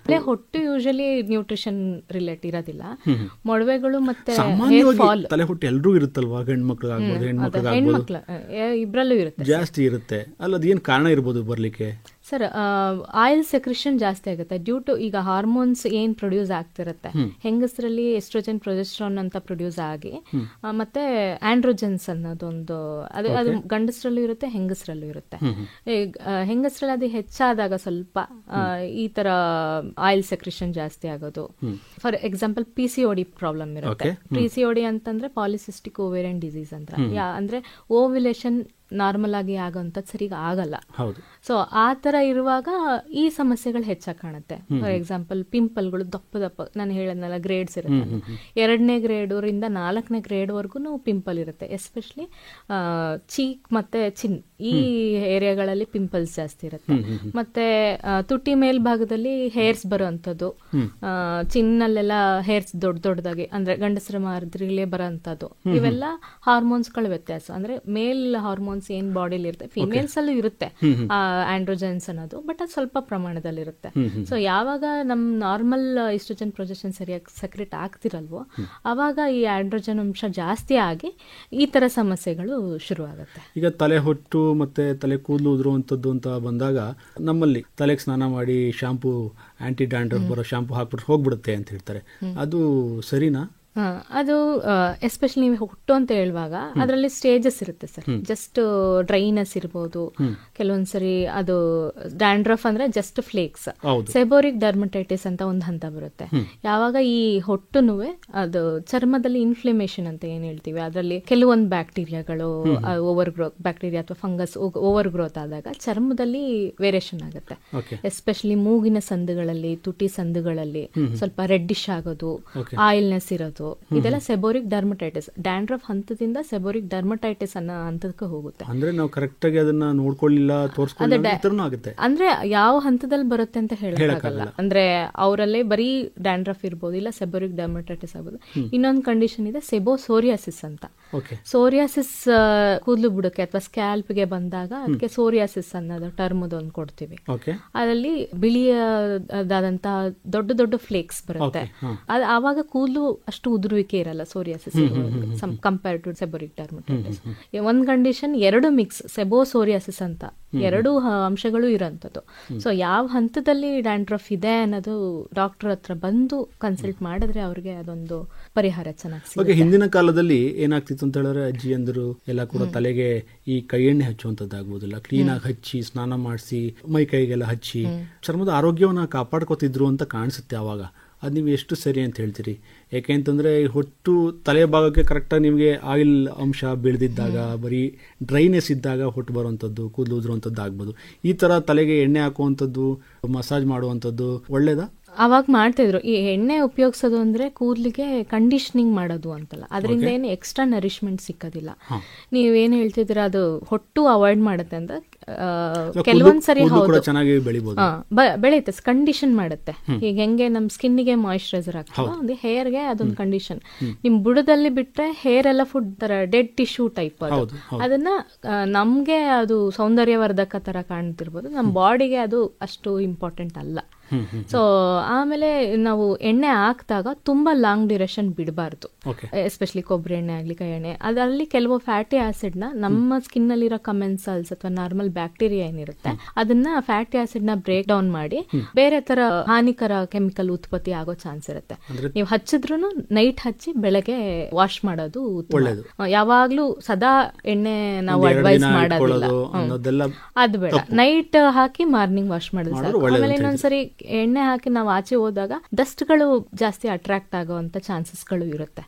ತಲೆ ಹೊಟ್ಟು ಯೂಶಲಿ ನ್ಯೂಟ್ರಿಷನ್ ರಿಲೇಟ್ ಇರೋದಿಲ್ಲ. ಮೊಡವೆಗಳು ಮತ್ತೆ ಹೇರ್ ಫಾಲ್, ತಲೆ ಹೊಟ್ಟು ಎಲ್ರೂ ಇರುತ್ತಲ್ವಾ, ಗಂಡು ಮಕ್ಕಳಾಗ್ಬೋದು ಹೆಣ್ಮಕ್ಳು ಇಬ್ರಲ್ಲೂ ಇರುತ್ತೆ, ಜಾಸ್ತಿ ಇರುತ್ತೆ ಅಲ್ಲ? ಅದೇನ್ ಕಾರಣ ಇರ್ಬೋದು ಬರ್ಲಿಕ್ಕೆ? ಸರ್, ಆಯಿಲ್ ಸೆಕ್ರೇಷನ್ ಜಾಸ್ತಿ ಆಗುತ್ತೆ ಡ್ಯೂ ಟು ಈಗ ಹಾರ್ಮೋನ್ಸ್ ಏನ್ ಪ್ರೊಡ್ಯೂಸ್ ಆಗ್ತಿರುತ್ತೆ. ಹೆಂಗಸರಲ್ಲಿ ಎಸ್ಟ್ರೋಜನ್, ಪ್ರೊಜೆಸ್ಟ್ರಾನ್ ಅಂತ ಪ್ರೊಡ್ಯೂಸ್ ಆಗಿ, ಮತ್ತೆ ಆಂಡ್ರೋಜನ್ಸ್ ಅನ್ನೋದೊಂದು ಅದು ಗಂಡಸರಲ್ಲೂ ಇರುತ್ತೆ, ಹೆಂಗಸರಲ್ಲೂ ಇರುತ್ತೆ. ಹೆಂಗಸರಲ್ಲಿ ಅದು ಹೆಚ್ಚಾದಾಗ ಸ್ವಲ್ಪ ಈ ತರ ಆಯಿಲ್ ಸೆಕ್ರೇಷನ್ ಜಾಸ್ತಿ ಆಗೋದು. ಫಾರ್ ಎಕ್ಸಾಂಪಲ್ PCOD ಪ್ರಾಬ್ಲಮ್ ಇರುತ್ತೆ. PCOD ಅಂತಂದ್ರೆ ಪಾಲಿಸಿಸ್ಟಿಕ್ ಓವೇರಿಯನ್ ಡಿಸೀಸ್ ಅಂತ. ಅಂದ್ರೆ ಓವ್ಯುಲೇಷನ್ ನಾರ್ಮಲ್ ಆಗಿ ಆಗೋಂಥದ್ದು ಸರಿಗ ಆಗಲ್ಲ. ಸೊ ಆ ತರ ಇರುವಾಗ ಈ ಸಮಸ್ಯೆಗಳು ಹೆಚ್ಚಾಗಿ ಕಾಣುತ್ತೆ. ಫಾರ್ ಎಕ್ಸಾಂಪಲ್ ಪಿಂಪಲ್ಗಳು ದಪ್ಪ ನಾನು ಹೇಳದ್ನಲ್ಲ, ಗ್ರೇಡ್ಸ್ ಇರುತ್ತೆ. 2ನೇ ಗ್ರೇಡ್ರಿಂದ 4ನೇ ಗ್ರೇಡ್ ವರ್ಗು ಪಿಂಪಲ್ ಇರುತ್ತೆ. ಎಸ್ಪೆಷಲಿ ಚೀಕ್ ಮತ್ತೆ ಚಿನ್ ಈ ಏರಿಯಾಗಳಲ್ಲಿ ಪಿಂಪಲ್ಸ್ ಜಾಸ್ತಿ ಇರುತ್ತೆ. ಮತ್ತೆ ತುಟಿ ಮೇಲ್ಭಾಗದಲ್ಲಿ ಹೇರ್ಸ್ ಬರೋಂಥದ್ದು, ಚಿನ್ನಲ್ಲೆಲ್ಲ ಹೇರ್ಸ್ ದೊಡ್ಡದಾಗಿ, ಅಂದ್ರೆ ಗಂಡಸರ ಮಾದರಿಲೇ ಬರೋಂಥದ್ದು. ಇವೆಲ್ಲ ಹಾರ್ಮೋನ್ಸ್ಗಳ ವ್ಯತ್ಯಾಸ. ಅಂದ್ರೆ ಮೇಲ್ ಹಾರ್ಮೋನ್ಸ್ ಏನ್ ಬಾಡಿಲಿ ಇರುತ್ತೆ, ಫಿಮೇಲ್ಸ್ ಅಲ್ಲೂ ಇರುತ್ತೆ ಆಂಡ್ರೋಜನ್ಸ್ ಅನ್ನೋದು, ಬಟ್ ಅದು ಸ್ವಲ್ಪ ಪ್ರಮಾಣದಲ್ಲಿ ಇರುತ್ತೆ. ಸೊ ಯಾವಾಗ ನಮ್ ನಾರ್ಮಲ್ ಈಸ್ಟ್ರೋಜನ್ ಪ್ರೊಜೆಕ್ಷನ್ ಸರಿಯಾಗಿ ಸೆಕ್ರೆಟ್ ಆಗ್ತಿರಲ್ವೋ ಅವಾಗ ಈ ಆಂಡ್ರೋಜನ್ ಅಂಶ ಜಾಸ್ತಿ ಆಗಿ ಈ ತರ ಸಮಸ್ಯೆಗಳು ಶುರು ಆಗುತ್ತೆ. ಈಗ ತಲೆ ಹೊಟ್ಟು ಮತ್ತೆ ತಲೆ ಕೂದಲು ಉದುರುವಂತದ್ದು ಅಂತ ಬಂದಾಗ, ನಮ್ಮಲ್ಲಿ ತಲೆಗೆ ಸ್ನಾನ ಮಾಡಿ ಶಾಂಪೂ, ಆಂಟಿ ಡ್ಯಾಂಡ್ರಫ್ ಬರೋ ಶಾಂಪೂ ಹಾಕ್ಬಿಟ್ಟು ಹೋಗ್ಬಿಡುತ್ತೆ ಅಂತ ಹೇಳ್ತಾರೆ. ಅದು ಸರಿನಾ? ಅದು ಎಸ್ಪೆಷಲಿ ನೀವು ಹುಟ್ಟು ಅಂತ ಹೇಳುವಾಗ ಅದರಲ್ಲಿ ಸ್ಟೇಜಸ್ ಇರುತ್ತೆ ಸರ್. ಜಸ್ಟ್ ಡ್ರೈನೆಸ್ ಇರ್ಬೋದು, ಕೆಲವೊಂದ್ಸರಿ ಅದು ಡ್ಯಾಂಡ್ರಫ್ ಅಂದ್ರೆ ಜಸ್ಟ್ ಫ್ಲೇಕ್ಸ್. ಸೆಬೋರಿಕ್ ಡರ್ಮಟೈಟಿಸ್ ಅಂತ ಒಂದು ಹಂತ ಬರುತ್ತೆ. ಯಾವಾಗ ಈ ಹೊಟ್ಟುನುವೆ ಅದು ಚರ್ಮದಲ್ಲಿ ಇನ್ಫ್ಲಮೇಷನ್ ಅಂತ ಏನ್ ಹೇಳ್ತೀವಿ, ಅದರಲ್ಲಿ ಕೆಲವೊಂದು ಬ್ಯಾಕ್ಟೀರಿಯಾಗಳು ಓವರ್ ಗ್ರೋತ್ ಬ್ಯಾಕ್ಟೀರಿಯಾ ಅಥವಾ ಫಂಗಸ್ ಓವರ್ ಗ್ರೋತ್ ಆದಾಗ ಚರ್ಮದಲ್ಲಿ ವೇರಿಯೇಷನ್ ಆಗುತ್ತೆ. ಎಸ್ಪೆಷಲಿ ಮೂಗಿನ ಸಂದುಗಳಲ್ಲಿ, ತುಟಿ ಸಂದುಗಳಲ್ಲಿ ಸ್ವಲ್ಪ ರೆಡ್ಡಿಶ್ ಆಗೋದು, ಆಯಿಲ್ನೆಸ್ ಇರೋದು, ಇದೆಲ್ಲ ಸೆಬೋರಿಕ್ ಡರ್ಮಟೈಟಿಸ್. ಡ್ಯಾಂಡ್ರಫ್ ಹಂತದಿಂದ ಸೆಬೋರಿಕ್ ಡರ್ಮಟೈಟಿಸ್ ಅನ್ನೋ ಹಂತಕ್ಕೆ ಹೋಗುತ್ತೆ. ಅಂದ್ರೆ ನಾವು ಕರೆಕ್ಟ್ ಆಗಿ ಅದನ್ನ ನೋಡ್ಕೊಳ್ಳಿಲ್ಲ, ಆಗುತ್ತೆ. ಅಂದ್ರೆ ಯಾವ ಹಂತದಲ್ಲಿ ಬರುತ್ತೆ ಅಂತ ಹೇಳಕ್ಕಾಗಲ್ಲ. ಅಂದ್ರೆ ಅವರಲ್ಲೇ ಬರೀ ಡ್ಯಾಂಡ್ರಫ್ ಇರ್ಬೋದು, ಇಲ್ಲ ಸೆಬೋರಿಕ್ ಡರ್ಮಟೈಟಿಸ್ ಆಗ್ಬೋದು. ಇನ್ನೊಂದು ಕಂಡೀಷನ್ ಇದೆ ಸೋರಿಯಾಸಿಸ್ ಅಂತ. ಸೋರಿಯಾಸಿಸ್ ಕೂದಲು ಬುಡಕ್ಕೆ ಅಥವಾ ಸ್ಕ್ಯಾಲ್ಪ್ಗೆ ಬಂದಾಗ ಅದಕ್ಕೆ ಸೋರಿಯಾಸಿಸ್ ಅನ್ನೋದು ಟರ್ಮ್ ಒಂದು ಕೊಡ್ತೀವಿ. ಅದರಲ್ಲಿ ಬಿಳಿಯದಾದಂತ ದೊಡ್ಡ ದೊಡ್ಡ ಫ್ಲೇಕ್ಸ್ ಬರುತ್ತೆ. ಆವಾಗ ಕೂದಲು ಅಷ್ಟು ಉದುರುವಿಕೆ ಇರಲ್ಲ psoriasis compare to seborrhoeic dermatitis. ಒಂದ್ ಕಂಡೀಷನ್ ಎರಡು ಮಿಕ್ಸ್ ಸೋರಿಯಾಸಿಸ್ ಅಂತ ಎರಡು ಅಂಶಗಳು ಇರೋಂಥದ್ದು. ಸೊ ಯಾವ ಹಂತದಲ್ಲಿ ಡ್ಯಾಂಡ್ರಫ್ ಇದೆ ಅನ್ನೋದು ಡಾಕ್ಟರ್ ಹತ್ರ ಬಂದು ಕನ್ಸಲ್ಟ್ ಮಾಡಿದ್ರೆ ಅವ್ರಿಗೆ ಅದೊಂದು ಪರಿಹಾರ ಚೆನ್ನಾಗಿ ಸಿಗುತ್ತೆ. ಹಿಂದಿನ ಕಾಲದಲ್ಲಿ ಏನಾಗ್ತಿತ್ತು ಅಂತ ಹೇಳಿದ್ರೆ ಅಜ್ಜಿಯಂದರು ಎಲ್ಲ ಕೂಡ ತಲೆಗೆ ಈ ಕೈ ಎಣ್ಣೆ ಹಚ್ಚುವಂತದ್ದಾಗ್ಬೋದಿಲ್ಲ, ಕ್ಲೀನ್ ಆಗಿ ಹಚ್ಚಿ ಸ್ನಾನ ಮಾಡಿಸಿ ಮೈ ಕೈಗೆಲ್ಲ ಹಚ್ಚಿ ಚರ್ಮದ ಆರೋಗ್ಯವನ್ನ ಕಾಪಾಡ್ಕೋತಿದ್ರು ಅಂತ ಕಾಣಿಸುತ್ತೆ. ಅವಾಗ ಅದು ನೀವು ಎಷ್ಟು ಸರಿ ಅಂತ ಹೇಳ್ತೀರಿ? ಯಾಕೆಂತಂದ್ರೆ ಹೊಟ್ಟು ತಲೆ ಭಾಗಕ್ಕೆ ಕರೆಕ್ಟಾಗಿ ನಿಮಗೆ ಆಯಿಲ್ ಅಂಶ ಬೀಳ್ದಿದ್ದಾಗ, ಬರೀ ಡ್ರೈನೆಸ್ ಇದ್ದಾಗ ಹೊಟ್ಟು ಬರುವಂಥದ್ದು, ಕೂದಲು ಉದುರುವಂಥದ್ದು ಆಗ್ಬೋದು. ಈ ಥರ ತಲೆಗೆ ಎಣ್ಣೆ ಹಾಕುವಂಥದ್ದು, ಮಸಾಜ್ ಮಾಡುವಂಥದ್ದು ಒಳ್ಳೇದಾ? ಅವಾಗ ಮಾಡ್ತಿದ್ರು. ಈ ಎಣ್ಣೆ ಉಪಯೋಗಿಸೋದು ಅಂದ್ರೆ ಕೂದಲಿಗೆ ಕಂಡೀಷನಿಂಗ್ ಮಾಡೋದು ಅಂತಲ್ಲ, ಅದರಿಂದ ಏನು ಎಕ್ಸ್ಟ್ರಾ ನರಿಶ್ಮೆಂಟ್ ಸಿಕ್ಕೋದಿಲ್ಲ. ನೀವೇನ್ ಹೇಳ್ತಿದ್ರ ಅದು ಹೊಟ್ಟು ಅವಾಯ್ಡ್ ಮಾಡುತ್ತೆ ಅಂತ ಕೆಲವೊಂದ್ಸರಿ ಹೌದು ಬೆಳೆಯುತ್ತೆ, ಕಂಡೀಷನ್ ಮಾಡುತ್ತೆ. ಈಗ ಹೆಂಗೆ ನಮ್ ಸ್ಕಿನ್ಗೆ ಮಾಯಿಶ್ಚರೈಸರ್ ಆಗ್ತದೆ, ಒಂದು ಹೇರ್ಗೆ ಅದೊಂದು ಕಂಡೀಷನ್. ನಿಮ್ ಬುಡದಲ್ಲಿ ಬಿಟ್ರೆ ಹೇರ್ ಎಲ್ಲ ಫುಡ್ ತರ ಡೆಡ್ ಟಿಶ್ಯೂ ಟೈಪ್ ಅದು. ಅದನ್ನ ನಮ್ಗೆ ಅದು ಸೌಂದರ್ಯವರ್ಧಕ ತರ ಕಾಣ್ತಿರ್ಬೋದು, ನಮ್ ಬಾಡಿಗೆ ಅದು ಅಷ್ಟು ಇಂಪಾರ್ಟೆಂಟ್ ಅಲ್ಲ. ಸೊ ಆಮೇಲೆ ನಾವು ಎಣ್ಣೆ ಹಾಕಿದಾಗ ತುಂಬಾ ಲಾಂಗ್ ಡ್ಯೂರೇಷನ್ ಬಿಡಬಾರ್ದು. ಎಸ್ಪೆಷಲಿ ಕೊಬ್ಬರಿ ಎಣ್ಣೆ ಆಗ್ಲಿ, ಕೈ ಎಣ್ಣೆ, ಅದರಲ್ಲಿ ಕೆಲವು ಫ್ಯಾಟಿ ಆಸಿಡ್ ನ ನಮ್ಮ ಸ್ಕಿನ್ ನಲ್ಲಿರೋ ಕಮೆನ್ಸಲ್ಸ್ ಅಥವಾ ನಾರ್ಮಲ್ ಬ್ಯಾಕ್ಟೀರಿಯಾ ಏನಿರುತ್ತೆ ಅದನ್ನ ಫ್ಯಾಟಿ ಆಸಿಡ್ ನ ಬ್ರೇಕ್ ಡೌನ್ ಮಾಡಿ ಬೇರೆ ತರ ಹಾನಿಕರ ಕೆಮಿಕಲ್ ಉತ್ಪತ್ತಿ ಆಗೋ ಚಾನ್ಸ್ ಇರುತ್ತೆ. ನೀವು ಹಚ್ಚಿದ್ರು ನೈಟ್ ಹಚ್ಚಿ ಬೆಳಗ್ಗೆ ವಾಶ್ ಮಾಡೋದು ಒಳ್ಳೆಯದು. ಯಾವಾಗ್ಲೂ ಸದಾ ಎಣ್ಣೆ ನಾವು ಅಡ್ವೈಸ್ ಮಾಡೋದಿಲ್ಲ, ಅದು ಬೇಡ. ನೈಟ್ ಹಾಕಿ ಮಾರ್ನಿಂಗ್ ವಾಶ್ ಮಾಡೋದು. ಆಮೇಲೆ ಇನ್ನೊಂದ್ಸರಿ ಎಣ್ಣೆ ಹಾಕಿ ನಾವು ಆಚೆ ಹೋದಾಗ ಡಸ್ಟ್ಗಳು ಜಾಸ್ತಿ ಅಟ್ರಾಕ್ಟ್ ಆಗುವಂತ ಚಾನ್ಸಸ್ಗಳು ಇರುತ್ತೆ.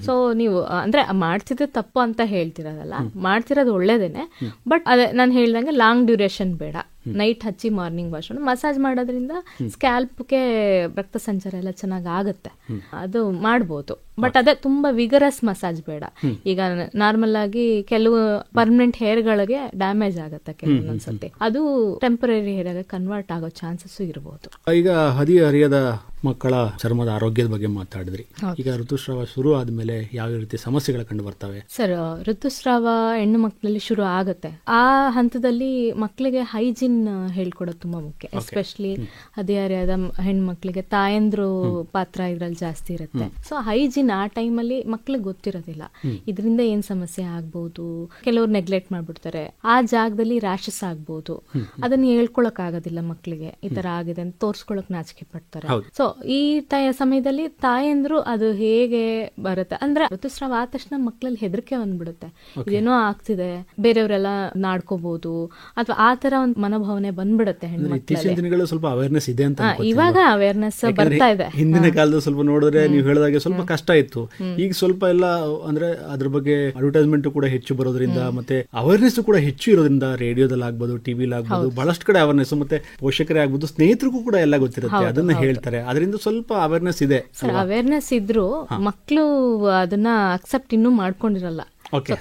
ಸೊ ನೀವು ಅಂದ್ರೆ ಮಾಡ್ತಿದ್ದು ತಪ್ಪು ಅಂತ ಹೇಳ್ತಿರೋದಲ್ಲ, ಮಾಡ್ತಿರೋದು ಒಳ್ಳೇದೇನೆ. ಬಟ್ ಅದೇ ನಾನು ಹೇಳ್ದಂಗೆ ಲಾಂಗ್ ಡ್ಯೂರೇಷನ್ ಬೇಡ. ನೈಟ್ ಹಚ್ಚಿ ಮಾರ್ನಿಂಗ್ ವಾಶ್ ಮಸಾಜ್ ಮಾಡೋದ್ರಿಂದ ಸ್ಕ್ಯಾಲ್ಪ್ಗೆ ರಕ್ತ ಸಂಚಾರ ಎಲ್ಲ ಚೆನ್ನಾಗಿ ಆಗುತ್ತೆ, ಅದು ಮಾಡ್ಬೋದು. ಬಟ್ ಅದೇ ತುಂಬಾ ವಿಗರಸ್ ಮಸಾಜ್ ಬೇಡ. ಈಗ ನಾರ್ಮಲ್ ಆಗಿ ಕೆಲವು ಪರ್ಮನೆಂಟ್ ಹೇರ್ಗಳಿಗೆ ಡ್ಯಾಮೇಜ್ ಆಗುತ್ತೆ ಕೆಲವೊಂದ್ಸತಿ, ಅದು ಟೆಂಪರರಿ ಹೇರ್ ಆಗಿ ಕನ್ವರ್ಟ್ ಆಗೋ ಚಾನ್ಸಸ್ ಇರಬಹುದು. ಈಗ ಹದಿಹರಿಯದ ಮಕ್ಕಳ ಚರ್ಮದ ಆರೋಗ್ಯದ ಬಗ್ಗೆ ಮಾತಾಡಿದ್ರಿ. ಈಗ ಋತುಸ್ರಾವ ಶುರು ಆದ್ಮೇಲೆ ಯಾವ ರೀತಿ ಸಮಸ್ಯೆಗಳು ಕಂಡು ಬರ್ತವೆ? ಸರ್, ಋತುಸ್ರಾವ ಹೆಣ್ಣು ಮಕ್ಕಳಲ್ಲಿ ಶುರು ಆಗುತ್ತೆ. ಆ ಹಂತದಲ್ಲಿ ಮಕ್ಕಳಿಗೆ ಹೈಜಿನ್ ಹೇಳ್ಕೊಡೋದು ತುಂಬಾ ಮುಖ್ಯ. ಎಸ್ಪೆಷಲಿ ಹದಿಹರೆಯದ ಹೆಣ್ಮಕ್ಳಿಗೆ ತಾಯಂದ್ರು ಪಾತ್ರ ಇದ್ರಲ್ಲಿ ಜಾಸ್ತಿ ಇರುತ್ತೆ. ಸೊ ಹೈಜಿನ್ ಆ ಟೈಮಲ್ಲಿ ಮಕ್ಳಿಗೆ ಗೊತ್ತಿರೋದಿಲ್ಲ ಇದರಿಂದ ಏನ್ ಸಮಸ್ಯೆ ಆಗ್ಬಹುದು. ಕೆಲವ್ರು ನೆಗ್ಲೆಕ್ಟ್ ಮಾಡ್ಬಿಡ್ತಾರೆ. ಆ ಜಾಗದಲ್ಲಿ ರ್ಯಾಷಸ್ ಆಗ್ಬಹುದು, ಅದನ್ನ ಹೇಳ್ಕೊಳಕ್ ಆಗೋದಿಲ್ಲ ಮಕ್ಳಿಗೆ, ಈ ತರ ಆಗಿದೆ ಅಂತ ತೋರ್ಸ್ಕೊಳಕ್ ನಾಚಿಕೆ ಪಡ್ತಾರೆ. ಸೊ ಈ ಸಮಯದಲ್ಲಿ ತಾಯಂದ್ರು ಅದು ಹೇಗೆ ಬರುತ್ತೆ ಅಂದ್ರೆ ಋತುಸ್ರಾವ ಆದ ತಕ್ಷಣ ಮಕ್ಳಲ್ಲಿ ಹೆದರಿಕೆ ಬಂದ್ಬಿಡುತ್ತೆ, ಇದೇನೋ ಆಗ್ತಿದೆ, ಬೇರೆಯವರೆಲ್ಲ ನಾಡ್ಕೋಬಹುದು ಅಥವಾ ಆ ತರ ಒಂದು ಮನೋಭಾವನೆ ಬಂದ್ಬಿಡುತ್ತೆ ಹೆಣ್ಮಕ್ಳಲ್ಲಿ. ಸ್ವಲ್ಪ ಅವೇರ್ನೆಸ್ ಇದೆ ಅಂತ ಇವಾಗ ಅವೇರ್ನೆಸ್ ಬರ್ತಾ ಇದೆ. ಹಿಂದಿನ ಕಾಲದ ಸ್ವಲ್ಪ ನೋಡಿದ್ರೆ ನೀವು ಹೇಳಿದಾಗೆ ಸ್ವಲ್ಪ ಕಷ್ಟ ಇತ್ತು. ಈಗ ಸ್ವಲ್ಪ ಎಲ್ಲ ಅಂದ್ರೆ ಅದ್ರ ಬಗ್ಗೆ ಅಡ್ವರ್ಟೈಸ್ಮೆಂಟ್ ಕೂಡ ಹೆಚ್ಚು ಬರೋದ್ರಿಂದ ಮತ್ತೆ ಅವೇರ್ನೆಸ್ ಕೂಡ ಹೆಚ್ಚು ಇರೋದ್ರಿಂದ ರೇಡಿಯೋದಲ್ಲಿ ಆಗ್ಬೋದು, ಟಿವಿಲಿ ಆಗ್ಬೋದು, ಬಹಳಷ್ಟು ಕಡೆ ಅವೇರ್ನೆಸ್, ಮತ್ತೆ ಪೋಷಕರೇ ಆಗ್ಬೋದು, ಸ್ನೇಹಿತರಿಗೂ ಕೂಡ ಎಲ್ಲ ಗೊತ್ತಿರುತ್ತೆ, ಅದನ್ನ ಹೇಳ್ತಾರೆ. ಅದರಿಂದ ಸ್ವಲ್ಪ ಅವೇರ್ನೆಸ್ ಇದೆ. ಅವೇರ್ನೆಸ್ ಇದ್ರು ಮಕ್ಕಳು ಅದನ್ನ ಅಕ್ಸೆಪ್ಟ್ ಇನ್ನೂ ಮಾಡ್ಕೊಂಡಿರಲ್ಲ.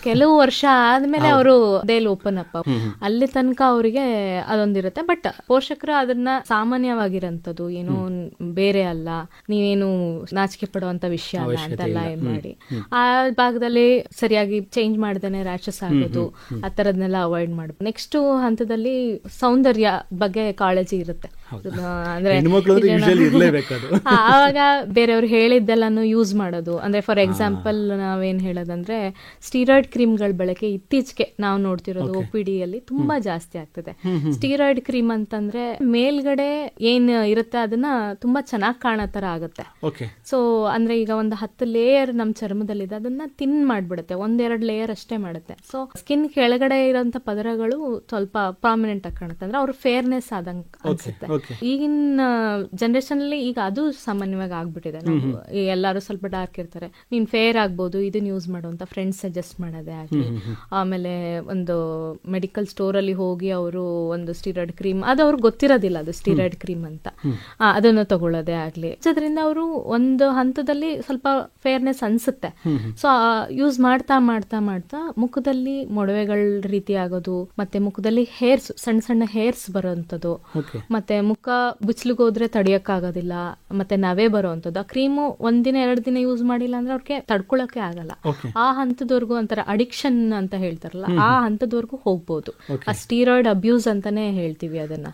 ಕೆಲವು ವರ್ಷ ಆದ್ಮೇಲೆ ಅವರು ದೇಲ್ ಓಪನ್ ಅಪ್, ಅಲ್ಲಿ ತನಕ ಅವರಿಗೆ ಅದೊಂದಿರುತ್ತೆ. ಬಟ್ ಪೋಷಕರು ಅದನ್ನ ಸಾಮಾನ್ಯವಾಗಿರಂತದ್ದು, ಏನು ಬೇರೆ ಅಲ್ಲ, ನೀವೇನು ನಾಚಿಕೆ ಪಡುವಂತ ವಿಷಯ ಅಲ್ಲ ಅಂತೆಲ್ಲ ಏನ್ ಮಾಡಿ ಆ ಭಾಗದಲ್ಲಿ ಸರಿಯಾಗಿ ಚೇಂಜ್ ಮಾಡ್ದೇನೆ ರ್ಯಾಷಸ್ ಆಗೋದು, ಆ ತರದ್ನೆಲ್ಲ ಅವಾಯ್ಡ್ ಮಾಡ್ಬೇಕು. ನೆಕ್ಸ್ಟ್ ಹಂತದಲ್ಲಿ ಸೌಂದರ್ಯ ಬಗ್ಗೆ ಕಾಳಜಿ ಇರುತ್ತೆ. ಅಂದ್ರೆ ಆವಾಗ ಬೇರೆಯವ್ರು ಹೇಳಿದ್ದೆಲ್ಲಾನು ಯೂಸ್ ಮಾಡೋದು. ಅಂದ್ರೆ ಫಾರ್ ಎಕ್ಸಾಂಪಲ್ ನಾವೇನ್ ಹೇಳೋದಂದ್ರೆ ಸ್ಟೀರಾಯ್ಡ್ ಕ್ರೀಮ್ಗಳ ಬಳಕೆ ಇತ್ತೀಚೆಗೆ ನಾವು ನೋಡ್ತಿರೋದು OPD ಅಲ್ಲಿ ತುಂಬಾ ಜಾಸ್ತಿ ಆಗ್ತದೆ. ಸ್ಟೀರಾಯ್ಡ್ ಕ್ರೀಮ್ ಅಂತಂದ್ರೆ ಮೇಲ್ಗಡೆ ಏನ್ ಇರುತ್ತೆ ಅದನ್ನ ತುಂಬಾ ಚೆನ್ನಾಗಿ ಕಾಣೋ ತರ ಆಗುತ್ತೆ. ಸೊ ಅಂದ್ರೆ ಈಗ ಒಂದು 10 ಲೇಯರ್ ನಮ್ ಚರ್ಮದಲ್ಲಿದೆ, ಅದನ್ನ ತಿನ್ ಮಾಡ್ಬಿಡುತ್ತೆ, 1-2 ಲೇಯರ್ ಅಷ್ಟೇ ಮಾಡುತ್ತೆ. ಸೊ ಸ್ಕಿನ್ ಕೆಳಗಡೆ ಇರೋಂತ ಪದರಗಳು ಸ್ವಲ್ಪ ಪ್ರಾಮಿನೆಂಟ್ ಆಗಿ ಕಾಣುತ್ತೆ, ಅಂದ್ರೆ ಅವ್ರ ಫೇರ್ನೆಸ್ ಆದಂಗ ಅನ್ಸುತ್ತೆ. ಈಗಿನ ಜನರೇಷನ್ ಅಲ್ಲಿ ಈಗ ಅದು ಸಾಮಾನ್ಯವಾಗಿ ಆಗ್ಬಿಟ್ಟಿದೆ. ಎಲ್ಲರೂ ಸ್ವಲ್ಪ ಡಾರ್ಕ್ ಇರ್ತಾರೆ, ನೀನ್ ಫೇರ್ ಆಗ್ಬೋದು, ಇದನ್ನ ಯೂಸ್ ಮಾಡು ಅಂತ ಫ್ರೆಂಡ್ಸ್ ಸಜೆಸ್ಟ್ ಮಾಡೋದೇ ಆಗ್ಲಿ, ಆಮೇಲೆ ಒಂದು ಮೆಡಿಕಲ್ ಸ್ಟೋರ್ ಅಲ್ಲಿ ಹೋಗಿ ಅವರು ಒಂದು ಸ್ಟೀರಾಯ್ಡ್ ಕ್ರೀಮ್, ಅದು ಅವ್ರಿಗೆ ಗೊತ್ತಿರೋದಿಲ್ಲ ಅದು ಸ್ಟೀರಾಯ್ಡ್ ಕ್ರೀಮ್ ಅಂತ, ಅದನ್ನು ತಗೊಳ್ಳೋದೇ ಆಗ್ಲಿ. ಅದರಿಂದ ಅವರು ಒಂದು ಹಂತದಲ್ಲಿ ಸ್ವಲ್ಪ ಫೇರ್ನೆಸ್ ಅನ್ಸುತ್ತೆ. ಸೊ ಯೂಸ್ ಮಾಡ್ತಾ ಮಾಡ್ತಾ ಮಾಡ್ತಾ ಮುಖದಲ್ಲಿ ಮೊಡವೆಗಳ ರೀತಿ ಆಗೋದು, ಮತ್ತೆ ಮುಖದಲ್ಲಿ ಹೇರ್ಸ್, ಸಣ್ಣ ಸಣ್ಣ ಹೇರ್ಸ್ ಬರೋಂಥದ್ದು, ಮತ್ತೆ ಮುಖ ಬಿಸಿಲಿಗೋದ್ರೆ ತಡಿಯಕ್ಕಾಗೋದಿಲ್ಲ, ಮತ್ತೆ ನವೆ ಬರೋಂಥದ್ದು. ಆ ಕ್ರೀಮು 1 ದಿನ 2 ದಿನ ಯೂಸ್ ಮಾಡಿಲ್ಲ ಅಂದ್ರೆ ಅವ್ರಿಗೆ ತಡ್ಕೊಳಕ್ಕೆ ಆಗಲ್ಲ. ಆ ಹಂತದವರೆಗೂ ಒಂಥರ ಅಡಿಕ್ಷನ್ ಅಂತ ಹೇಳ್ತಾರಲ್ಲ, ಆ ಹಂತದವರೆಗೂ ಹೋಗ್ಬೋದು. ಆ ಸ್ಟೀರಾಯ್ಡ್ ಅಬ್ಯೂಸ್ ಅಂತಾನೆ ಹೇಳ್ತೀವಿ ಅದನ್ನ.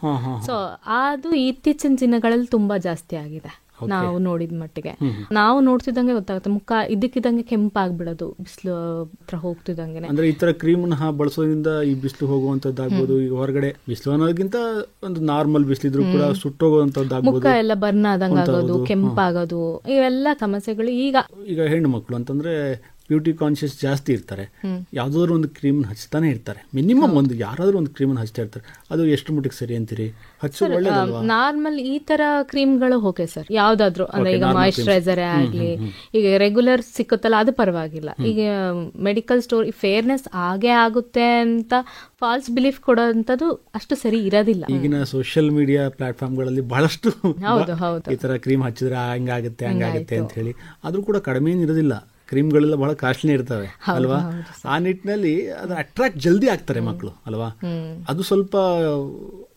ಸೊ ಅದು ಇತ್ತೀಚಿನ ದಿನಗಳಲ್ಲಿ ತುಂಬಾ ಜಾಸ್ತಿ ಆಗಿದೆ ನಾವು ನೋಡಿದ ಮಟ್ಟಿಗೆ. ನಾವು ನೋಡ್ತಿದ್ದಂಗೆ ಗೊತ್ತಾಗುತ್ತೆ, ಮುಖ ಇದ್ದಕ್ಕಿದ್ದಂಗೆ ಕೆಂಪಾಗ್ಬಿಡೋದು ಬಿಸಿಲು ಹತ್ರ ಹೋಗ್ತಿದ್ದಂಗೆ. ಅಂದ್ರೆ ಈ ತರ ಕ್ರೀಮ್ ಬಳಸೋದ್ರಿಂದ ಈ ಬಿಸಿಲು ಹೋಗುವಂತದ್ದಾಗ್ಬೋದು, ಈಗ ಹೊರಗಡೆ ಬಿಸಿಲು ಅನ್ನೋದಕ್ಕಿಂತ ಒಂದು ನಾರ್ಮಲ್ ಬಿಸಿಲಿದ್ರು ಕೂಡ ಸುಟ್ಟೋಗುವಂತದ್ದಾಗ್ಬೋದು, ಮುಖ ಎಲ್ಲ ಬರ್ನ್ ಆದಂಗ ಆಗೋದು, ಕೆಂಪಾಗೋದು, ಇವೆಲ್ಲ ಸಮಸ್ಯೆಗಳು. ಈಗ ಹೆಣ್ಣು ಮಕ್ಕಳು ಅಂತಂದ್ರೆ ಬ್ಯೂಟಿ ಕಾನ್ಶಿಯಸ್ ಜಾಸ್ತಿ ಇರ್ತಾರೆ, ಯಾವ್ದಾದ್ರು ಒಂದು ಕ್ರೀಮ್ ಹಚ್ತಾನೆ ಇರ್ತಾರೆ, ಮಿನಿಮಮ್ ಒಂದು ಯಾರಾದ್ರೂ ಒಂದು ಕ್ರೀಮ್ ಹಚ್ತಾ ಇರ್ತಾರೆ. ಅದು ಎಷ್ಟು ಮಟ್ಟಿಗೆ ಸರಿ ಅಂತೀರಿ? ಹಚ್ಚೋದು ಒಳ್ಳೆಯದಲ್ವಾ? ನಾರ್ಮಲ್ ಈ ತರ ಕ್ರೀಮ್ಗಳು ಓಕೆ ಸರ್, ಯಾವ್ದಾದ್ರು ಅಂದ್ರೆ ಈಗ ಮಾಯಿಶ್ಚರೈಸರ್ ಆಗ್ಲಿ, ಈಗ ರೆಗ್ಯುಲರ್ ಸಿಕ್ಕುತ್ತಲ್ಲ ಅದು ಪರವಾಗಿಲ್ಲ. ಈಗ ಮೆಡಿಕಲ್ ಸ್ಟೋರ್ ಫೇರ್ನೆಸ್ ಆಗೇ ಆಗುತ್ತೆ ಅಂತ ಫಾಲ್ಸ್ ಬಿಲೀಫ್ ಕೊಡೋಂಥದ್ದು ಅಷ್ಟು ಸರಿ ಇರೋದಿಲ್ಲ. ಈಗಿನ ಸೋಷಿಯಲ್ ಮೀಡಿಯಾ ಪ್ಲಾಟ್ಫಾರ್ಮ್ಗಳಲ್ಲಿ ಬಹಳಷ್ಟು ಈ ತರ ಕ್ರೀಮ್ ಹಚ್ಚಿದ್ರೆ ಹಂಗಾಗುತ್ತೆ ಹಂಗಾಗುತ್ತೆ ಅಂತ ಹೇಳಿ, ಆದ್ರೂ ಕೂಡ ಕಡಿಮೆ ಏನಿರೋದಿಲ್ಲ. ಕ್ರೀಮ್ಗಳೆಲ್ಲ ಬಹಳ ಕಾಸ್ಟ್ಲಿ ಇರ್ತವೆ ಅಲ್ವಾ? ಆ ನಿಟ್ಟಿನಲ್ಲಿ ಅದನ್ನ ಅಟ್ರಾಕ್ಟ್ ಜಲ್ದಿ ಆಗ್ತಾರೆ ಮಕ್ಕಳು ಅಲ್ವಾ? ಅದು ಸ್ವಲ್ಪ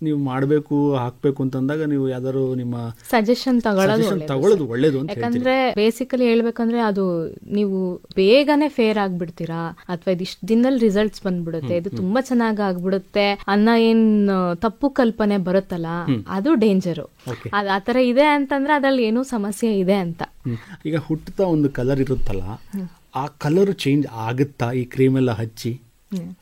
ನೀವು ಮಾಡಬೇಕು ಹಾಕ್ಬೇಕು ಅಂತಂದಾಗ ನೀವು ಯಾವ್ದಾದ್ರು ನಿಮ್ಮ ಸಜೆಷನ್ ತಗೊಳ್ಳೋದು ಒಳ್ಳೇದು ಅಂತ. ಯಾಕಂದ್ರೆ ಬೇಸಿಕಲಿ ಹೇಳ್ಬೇಕಂದ್ರೆ ಅದು ನೀವು ಬೇಗನೆ ಫೇರ್ ಆಗ್ಬಿಡ್ತೀರಾ ಅಥವಾ ಇದಿಷ್ಟು ದಿನದಲ್ಲಿ ರಿಸಲ್ಟ್ಸ್ ಬಂದ್ಬಿಡುತ್ತೆ, ಇದು ತುಂಬಾ ಚೆನ್ನಾಗಿ ಆಗ್ಬಿಡುತ್ತೆ ಅನ್ನೋ ಏನ್ ತಪ್ಪು ಕಲ್ಪನೆ ಬರುತ್ತಲ್ಲ, ಅದು ಡೇಂಜರು. ಆತರ ಇದೆ ಅಂತಂದ್ರೆ ಅದ್ರಲ್ಲಿ ಏನೋ ಸಮಸ್ಯೆ ಇದೆ ಅಂತ. ಈಗ ಹುಟ್ಟುತ್ತಾ ಒಂದು ಕಲರ್ ಇರುತ್ತಲ್ಲ, ಆ ಕಲರ್ ಚೇಂಜ್ ಆಗುತ್ತಾ ಈ ಕ್ರೀಮ್ ಎಲ್ಲ ಹಚ್ಚಿ?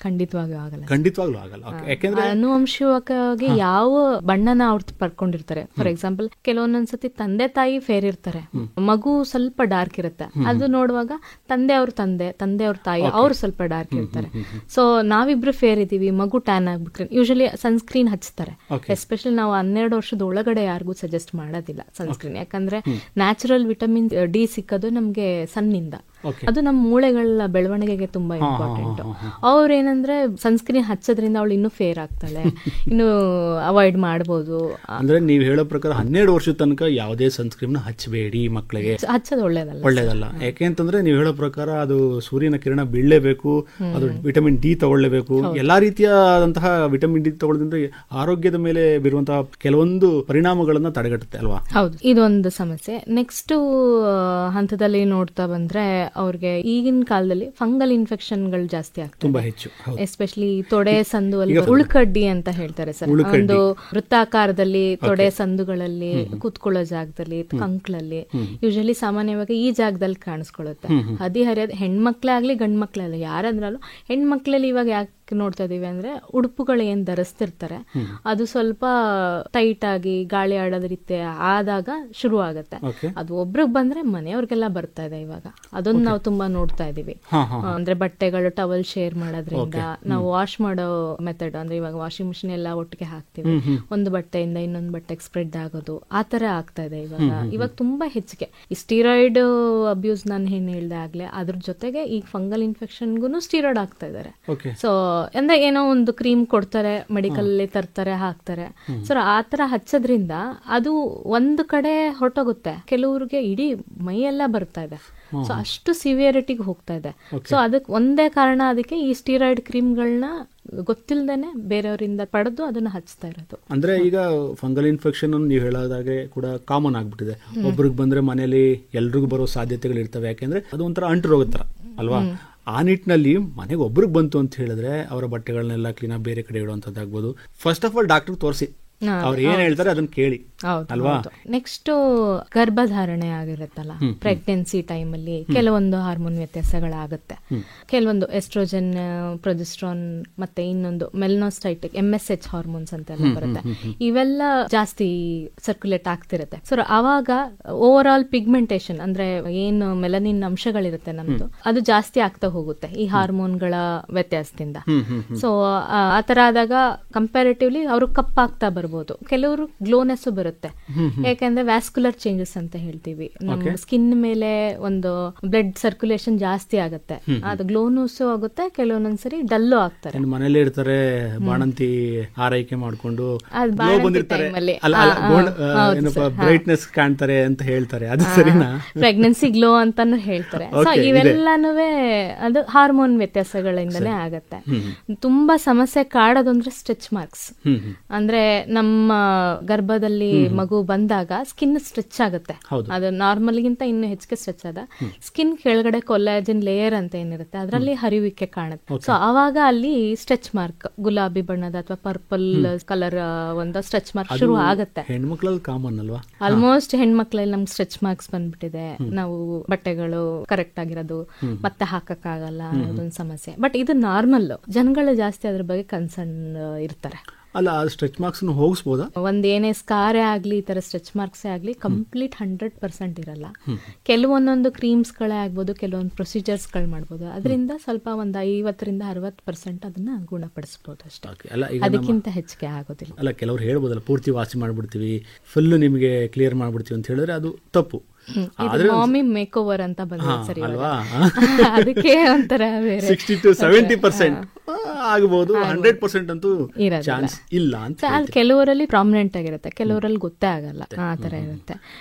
ಖಂಡಿತವಾಗ್ಲೂ ಆಗಲ್ಲ. ಯಾಕೆಂದ್ರೆ ಅನುವಂಶಿಕವಾಗಿ ಯಾವ ಬಣ್ಣನ ಅವ್ರು ಪಡ್ಕೊಂಡಿರ್ತಾರೆ. ಫಾರ್ ಎಕ್ಸಾಂಪಲ್ ಕೆಲವೊಂದೊಂದ್ಸತಿ ತಂದೆ ತಾಯಿ ಫೇರ್ ಇರ್ತಾರೆ, ಮಗು ಸ್ವಲ್ಪ ಡಾರ್ಕ್ ಇರುತ್ತೆ, ಅದು ನೋಡುವಾಗ ತಂದೆ ಅವ್ರ ತಾಯಿ ಅವ್ರು ಸ್ವಲ್ಪ ಡಾರ್ಕ್ ಇರ್ತಾರೆ. ಸೊ ನಾವಿಬ್ರು ಫೇರ್ ಇದೀವಿ, ಮಗು ಟ್ಯಾನ್ ಆಗ್ಬಿಟ್ರೆ ಯೂಶಲಿ ಸನ್ಸ್ಕ್ರೀನ್ ಹಚ್ತಾರೆ. ಎಸ್ಪೆಷಲಿ ನಾವು 12 ವರ್ಷದ ಒಳಗಡೆ ಯಾರಿಗೂ ಸಜೆಸ್ಟ್ ಮಾಡೋದಿಲ್ಲ ಸನ್ಸ್ಕ್ರೀನ್, ಯಾಕಂದ್ರೆ ನ್ಯಾಚುರಲ್ ವಿಟಮಿನ್ ಡಿ ಸಿಕ್ಕೋದು ನಮ್ಗೆ ಸನ್ನಿಂದ, ಅದು ನಮ್ಮ ಮೂಳೆಗಳ ಬೆಳವಣಿಗೆಗೆ ತುಂಬಾ ಇಂಪಾರ್ಟೆಂಟ್. ಅವ್ರೇನಂದ್ರೆ ಸನ್ಸ್ಕ್ರೀನ್ ಹಚ್ಚೋದ್ರಿಂದ ಅವಳು ಇನ್ನೂ ಫೇರ್ ಆಗ್ತಾಳೆ, ಇನ್ನು ಅವಾಯ್ಡ್ ಮಾಡಬಹುದು. ಅಂದ್ರೆ ನೀವು ಹೇಳೋ ಪ್ರಕಾರ 12 ವರ್ಷದ ತನಕ ಯಾವುದೇ ಸನ್ಸ್ಕ್ರೀನ್ ಹಚ್ಚಬೇಡಿ ಮಕ್ಕಳಿಗೆ, ಹಚ್ಚೋದು ಒಳ್ಳೇದಲ್ಲ. ಯಾಕೆಂತಂದ್ರೆ ನೀವು ಹೇಳೋ ಪ್ರಕಾರ ಅದು ಸೂರ್ಯನ ಕಿರಣ ಬೀಳಲೇಬೇಕು, ಅದು ವಿಟಮಿನ್ ಡಿ ತಗೊಳ್ಳೇಬೇಕು. ಎಲ್ಲಾ ರೀತಿಯಾದಂತಹ ವಿಟಮಿನ್ ಡಿ ತಗೊಳ್ಳೋದ್ರಿಂದ ಆರೋಗ್ಯದ ಮೇಲೆ ಬೀರುವಂತಹ ಕೆಲವೊಂದು ಪರಿಣಾಮಗಳನ್ನ ತಡೆಗಟ್ಟುತ್ತೆ ಅಲ್ವಾ? ಹೌದು, ಇದೊಂದು ಸಮಸ್ಯೆ. ನೆಕ್ಸ್ಟ್ ಹಂತದಲ್ಲಿ ನೋಡ್ತಾ ಬಂದ್ರೆ ಅವ್ರಿಗೆ ಈಗಿನ ಕಾಲದಲ್ಲಿ ಫಂಗಲ್ ಇನ್ಫೆಕ್ಷನ್ಗಳು ಜಾಸ್ತಿ ಆಗ್ತವೆ, ತುಂಬಾ ಹೆಚ್ಚು. ಎಸ್ಪೆಷಲಿ ತೊಡೆ ಸಂದು ಅಲ್ಲಿ ಉಳ್ಕಡ್ಡಿ ಅಂತ ಹೇಳ್ತಾರೆ ಸರ್. ಒಂದು ವೃತ್ತಾಕಾರದಲ್ಲಿ ತೊಡೆ ಸಂದುಗಳಲ್ಲಿ ಕೂತ್ಕೊಳ್ಳೋ ಜಾಗದಲ್ಲಿ ಕಂಕ್ಳಲ್ಲಿ ಯೂಶಲಿ ಸಾಮಾನ್ಯವಾಗಿ ಈ ಜಾಗದಲ್ಲಿ ಕಾಣಿಸ್ಕೊಳ್ಳುತ್ತೆ. ಹದಿಹರಿಯದ ಹೆಣ್ಮಕ್ಳೇ ಆಗ್ಲಿ ಗಂಡ್ ಮಕ್ಳೇ ಆಗ್ಲಿ ಯಾರಂದ್ರಲ್ಲೂ ಹೆಣ್ಮಕ್ಳಲ್ಲಿ ಇವಾಗ ಯಾಕೆ ನೋಡ್ತಾ ಇದೀವಿ ಅಂದ್ರೆ ಉಡುಪುಗಳು ಏನ್ ಧರಿಸ್ತಿರ್ತಾರೆ ಅದು ಸ್ವಲ್ಪ ಟೈಟ್ ಆಗಿ ಗಾಳಿ ಆಡೋದ್ ರೀತಿ ಆದಾಗ ಶುರು ಆಗತ್ತೆ. ಅದು ಒಬ್ರಿಗೆ ಬಂದ್ರೆ ಮನೆಯವ್ರಿಗೆಲ್ಲ ಬರ್ತಾ ಇದೆ ಇವಾಗ. ಅದನ್ನ ನಾವು ತುಂಬಾ ನೋಡ್ತಾ ಇದೀವಿ. ಅಂದ್ರೆ ಬಟ್ಟೆಗಳು ಟವಲ್ ಶೇರ್ ಮಾಡೋದ್ರಿಂದ, ನಾವು ವಾಶ್ ಮಾಡೋ ಮೆಥಡ್ ಅಂದ್ರೆ ಇವಾಗ ವಾಷಿಂಗ್ ಮಿಷಿನ್ ಎಲ್ಲ ಒಟ್ಟಿಗೆ ಹಾಕ್ತಿವಿ, ಒಂದು ಬಟ್ಟೆಯಿಂದ ಇನ್ನೊಂದು ಬಟ್ಟೆಗೆ ಸ್ಪ್ರೆಡ್ ಆಗೋದು ಆ ತರ ಆಗ್ತಾ ಇದೆ ಇವಾಗ ತುಂಬಾ ಹೆಚ್ಚಿಗೆ. ಈ ಸ್ಟೀರಾಯ್ಡ್ ಅಬ್ಯೂಸ್ ನಾನು ಏನ್ ಹೇಳ್ದೆ ಆಗ್ಲೇ, ಅದ್ರ ಜೊತೆಗೆ ಈಗ ಫಂಗಲ್ ಇನ್ಫೆಕ್ಷನ್ಗೂ ಸ್ಟೀರಾಯ್ಡ್ ಆಗ್ತಾ ಇದಾರೆ. ಸೊ ಅಂದ್ರೆ ಏನೋ ಒಂದು ಕ್ರೀಮ್ ಕೊಡ್ತಾರೆ, ಮೆಡಿಕಲ್ ಅಲ್ಲಿ ತರ್ತಾರೆ, ಹಾಕ್ತಾರೆ. ಸೊ ಆತರ ಹಚ್ಚೋದ್ರಿಂದ ಅದು ಒಂದು ಕಡೆ ಹೊರಟೋಗುತ್ತೆ, ಕೆಲವ್ರಿಗೆ ಇಡೀ ಮೈ ಎಲ್ಲ ಬರ್ತಾ ಇದೆ. ಸೊ ಅಷ್ಟು ಸಿವಿಯರಿಟಿಗೆ ಹೋಗ್ತಾ ಇದೆ. ಸೊ ಅದಕ್ಕೆ ಒಂದೇ ಕಾರಣ, ಅದಕ್ಕೆ ಈ ಸ್ಟೀರಾಯ್ಡ್ ಕ್ರೀಮ್ಗಳನ್ನ ಗೊತ್ತಿಲ್ದೇನೆ ಬೇರೆಯವರಿಂದ ಪಡೆದು ಅದನ್ನ ಹಚ್ತಾ ಇರೋದು. ಅಂದ್ರೆ ಈಗ ಫಂಗಲ್ ಇನ್ಫೆಕ್ಷನ್ ನೀವು ಹೇಳೋದಾಗೆ ಕೂಡ ಕಾಮನ್ ಆಗ್ಬಿಟ್ಟಿದೆ. ಒಬ್ರಿಗೆ ಬಂದ್ರೆ ಮನೆಯಲ್ಲಿ ಎಲ್ರಿಗೂ ಬರೋ ಸಾಧ್ಯತೆಗಳು ಇರ್ತವೆ, ಯಾಕೆಂದ್ರೆ ಅದು ಒಂಥರ ಅಂಟು ರೋಗದ ತರ ಅಲ್ವಾ? ಆ ನಿಟ್ಟಿನಲ್ಲಿ ಮನೆಗೆ ಒಬ್ರಿಗೆ ಬಂತು ಅಂತ ಹೇಳಿದ್ರೆ ಅವರ ಬಟ್ಟೆಗಳನ್ನೆಲ್ಲ ಕ್ಲೀನಾಗಿ ಬೇರೆ ಕಡೆ ಇಡುವಂತದ್ದಾಗ್ಬೋದು. ಫಸ್ಟ್ ಆಫ್ ಆಲ್ ಡಾಕ್ಟರ್ ತೋರಿಸಿ ಅವ್ರು ಏನ್ ಹೇಳ್ತಾರೆ ಅದನ್ನ ಕೇಳಿ ಅಲ್ವಾ? ನೆಕ್ಸ್ಟ್ ಗರ್ಭಧಾರಣೆ ಆಗಿರುತ್ತಲ್ಲ, ಪ್ರೆಗ್ನೆನ್ಸಿ ಟೈಮಲ್ಲಿ ಕೆಲವೊಂದು ಹಾರ್ಮೋನ್ ವ್ಯತ್ಯಾಸಗಳಾಗುತ್ತೆ. ಕೆಲವೊಂದು ಎಸ್ಟ್ರೋಜನ್, ಪ್ರೊಜೆಸ್ಟ್ರಾನ್, ಮತ್ತೆ ಇನ್ನೊಂದು ಮೆಲ್ನೋಸ್ಟೈಟಿಕ್ MSH ಹಾರ್ಮೋನ್ಸ್ ಅಂತೆಲ್ಲ ಬರುತ್ತೆ. ಇವೆಲ್ಲ ಜಾಸ್ತಿ ಸರ್ಕ್ಯುಲೇಟ್ ಆಗ್ತಿರುತ್ತೆ. ಸೊ ಅವಾಗ ಓವರ್ ಆಲ್ ಪಿಗ್ಮೆಂಟೇಶನ್ ಅಂದ್ರೆ ಏನು ಮೆಲನಿನ್ ಅಂಶಗಳಿರುತ್ತೆ ನಮ್ದು, ಅದು ಜಾಸ್ತಿ ಆಗ್ತಾ ಹೋಗುತ್ತೆ ಈ ಹಾರ್ಮೋನ್ಗಳ ವ್ಯತ್ಯಾಸದಿಂದ. ಸೊ ಆತರ ಆದಾಗ ಕಂಪ್ಯಾರಿಟಿವ್ಲಿ ಅವರು ಕಪ್ಪಾಗ್ತಾ ಬರ್ಬೋದು. ಕೆಲವರು ಗ್ಲೋನೆಸ್ ಬರುತ್ತೆ, ಯಾಕಂದ್ರೆ ವ್ಯಾಸ್ಕ್ಯುಲರ್ ಚೇಂಜಸ್ ಅಂತ ಹೇಳ್ತೀವಿ. ನಮ್ಮ ಸ್ಕಿನ್ ಮೇಲೆ ಒಂದು ಬ್ಲಡ್ ಸರ್ಕ್ಯುಲೇಷನ್ ಜಾಸ್ತಿ ಆಗುತ್ತೆ, ಅದು ಗ್ಲೋನೂಸ್ ಆಗುತ್ತೆ. ಕೆಲವೊಂದೊಂದ್ಸರಿ ಡಲ್ಲು ಆಗ್ತಾರೆ. ಮನೇಲಿ ಇರ್ತಾರೆ, ಬಾಣಂತಿ ಆರೈಕೆ ಮಾಡ್ಕೊಂಡು ಬ್ರೈಟ್ನೆಸ್ ಕಾಣ್ತಾರೆ ಅಂತ ಹೇಳ್ತಾರೆ, ಅದು ಸರಿನಾ? ಪ್ರೆಗ್ನೆನ್ಸಿ ಗ್ಲೋ ಅಂತಾನು ಹೇಳ್ತಾರೆ. ಸೊ ಇವೆಲ್ಲಾನು ಅದು ಹಾರ್ಮೋನ್ ವ್ಯತ್ಯಾಸಗಳಿಂದನೇ ಆಗತ್ತೆ. ತುಂಬಾ ಸಮಸ್ಯೆ ಕಾಡೋದಂದ್ರೆ ಸ್ಟ್ರೆಚ್ ಮಾರ್ಕ್ಸ್. ಅಂದ್ರೆ ನಮ್ಮ ಗರ್ಭದಲ್ಲಿ ಮಗು ಬಂದಾಗ ಸ್ಕಿನ್ ಸ್ಟ್ರೆಚ್ ಆಗುತ್ತೆ, ಅದು ನಾರ್ಮಲ್ಗಿಂತ ಇನ್ನು ಹೆಚ್ಚಿಗೆ ಸ್ಟ್ರೆಚ್ ಆದ ಸ್ಕಿನ್ ಕೆಳಗಡೆ ಕೊಲ್ಲಾಜನ್ ಲೇಯರ್ ಅಂತ ಏನಿರುತ್ತೆ ಅದರಲ್ಲಿ ಹರಿವಿಕೆ ಕಾಣುತ್ತೆ. ಸೊ ಆವಾಗ ಅಲ್ಲಿ ಸ್ಟ್ರೆಚ್ ಮಾರ್ಕ್, ಗುಲಾಬಿ ಬಣ್ಣದ ಅಥವಾ ಪರ್ಪಲ್ ಕಲರ್ ಒಂದು ಸ್ಟ್ರೆಚ್ ಮಾರ್ಕ್ ಶುರು ಆಗುತ್ತೆ. ಹೆಣ್ಮಕ್ಳಲ್ಲಿ ಕಾಮನ್ ಅಲ್ವಾ? ಆಲ್ಮೋಸ್ಟ್ ಹೆಣ್ಮಕ್ಳಲ್ಲಿ ನಮ್ಗೆ ಸ್ಟ್ರೆಚ್ ಮಾರ್ಕ್ಸ್ ಬಂದ್ಬಿಟ್ಟಿದೆ. ನಾವು ಬಟ್ಟೆಗಳು ಕರೆಕ್ಟ್ ಆಗಿರೋದು ಮತ್ತೆ ಹಾಕಕ್ಕಾಗಲ್ಲ ಅನ್ನೋದೊಂದು ಸಮಸ್ಯೆ. ಬಟ್ ಇದು ನಾರ್ಮಲ್, ಜನಗಳು ಜಾಸ್ತಿ ಅದ್ರ ಬಗ್ಗೆ ಕನ್ಸರ್ನ್ ಇರ್ತಾರೆ. ಅಲ್ಲ, ಸ್ಟ್ರೆಚ್ ಮಾರ್ಕ್ಸ್ ಹೋಗಿಸಬಹುದಾ? ಒಂದೇನೇ ಸ್ಕಾರೇ ಆಗ್ಲಿ, ಈ ತರ ಸ್ಟ್ರೆಚ್ ಮಾರ್ಕ್ಸೇ ಆಗ್ಲಿ, ಕಂಪ್ಲೀಟ್ 100% ಇರಲ್ಲ. ಕೆಲವೊಂದೊಂದು ಕ್ರೀಮ್ಸ್ಗಳೇ ಆಗ್ಬೋದು, ಕೆಲವೊಂದು ಪ್ರೊಸೀಜರ್ಸ್ ಗಳು ಮಾಡ್ಬೋದು. ಅದರಿಂದ ಸ್ವಲ್ಪ ಒಂದು 50-60% ಅದನ್ನ ಗುಣಪಡಿಸಬಹುದು ಅಷ್ಟೇ, ಅದಕ್ಕಿಂತ ಹೆಚ್ಚಿಗೆ ಆಗೋದಿಲ್ಲ. ಅಲ್ಲ, ಕೆಲವ್ರು ಹೇಳ್ಬೋದಲ್ಲ, ಪೂರ್ತಿ ವಾಸಿ ಮಾಡ್ಬಿಡ್ತೀವಿ, ಫುಲ್ ನಿಮಗೆ ಕ್ಲಿಯರ್ ಮಾಡ್ಬಿಡ್ತೀವಿ ಅಂತ ಹೇಳಿದ್ರೆ ಅದು ತಪ್ಪು. ಮಾಮಿ ಮೇಕ್ ಓವರ್ ಅಂತ ಬಂದಿದೆ ಸರಿ, ಅದಕ್ಕೆ ಒಂಥರ 60-70% ಆಗಬಹುದು, 100% ಅಂತೂ ಚಾನ್ಸ್ ಇಲ್ಲ ಅಂತ. ಕೆಲವರಲ್ಲಿ ಪ್ರಾಮಿನೆಂಟ್ ಆಗಿರುತ್ತೆ, ಕೆಲವರಲ್ಲಿ ಗೊತ್ತೇ ಆಗಲ್ಲ, ಆ ತರ ಇರುತ್ತೆ.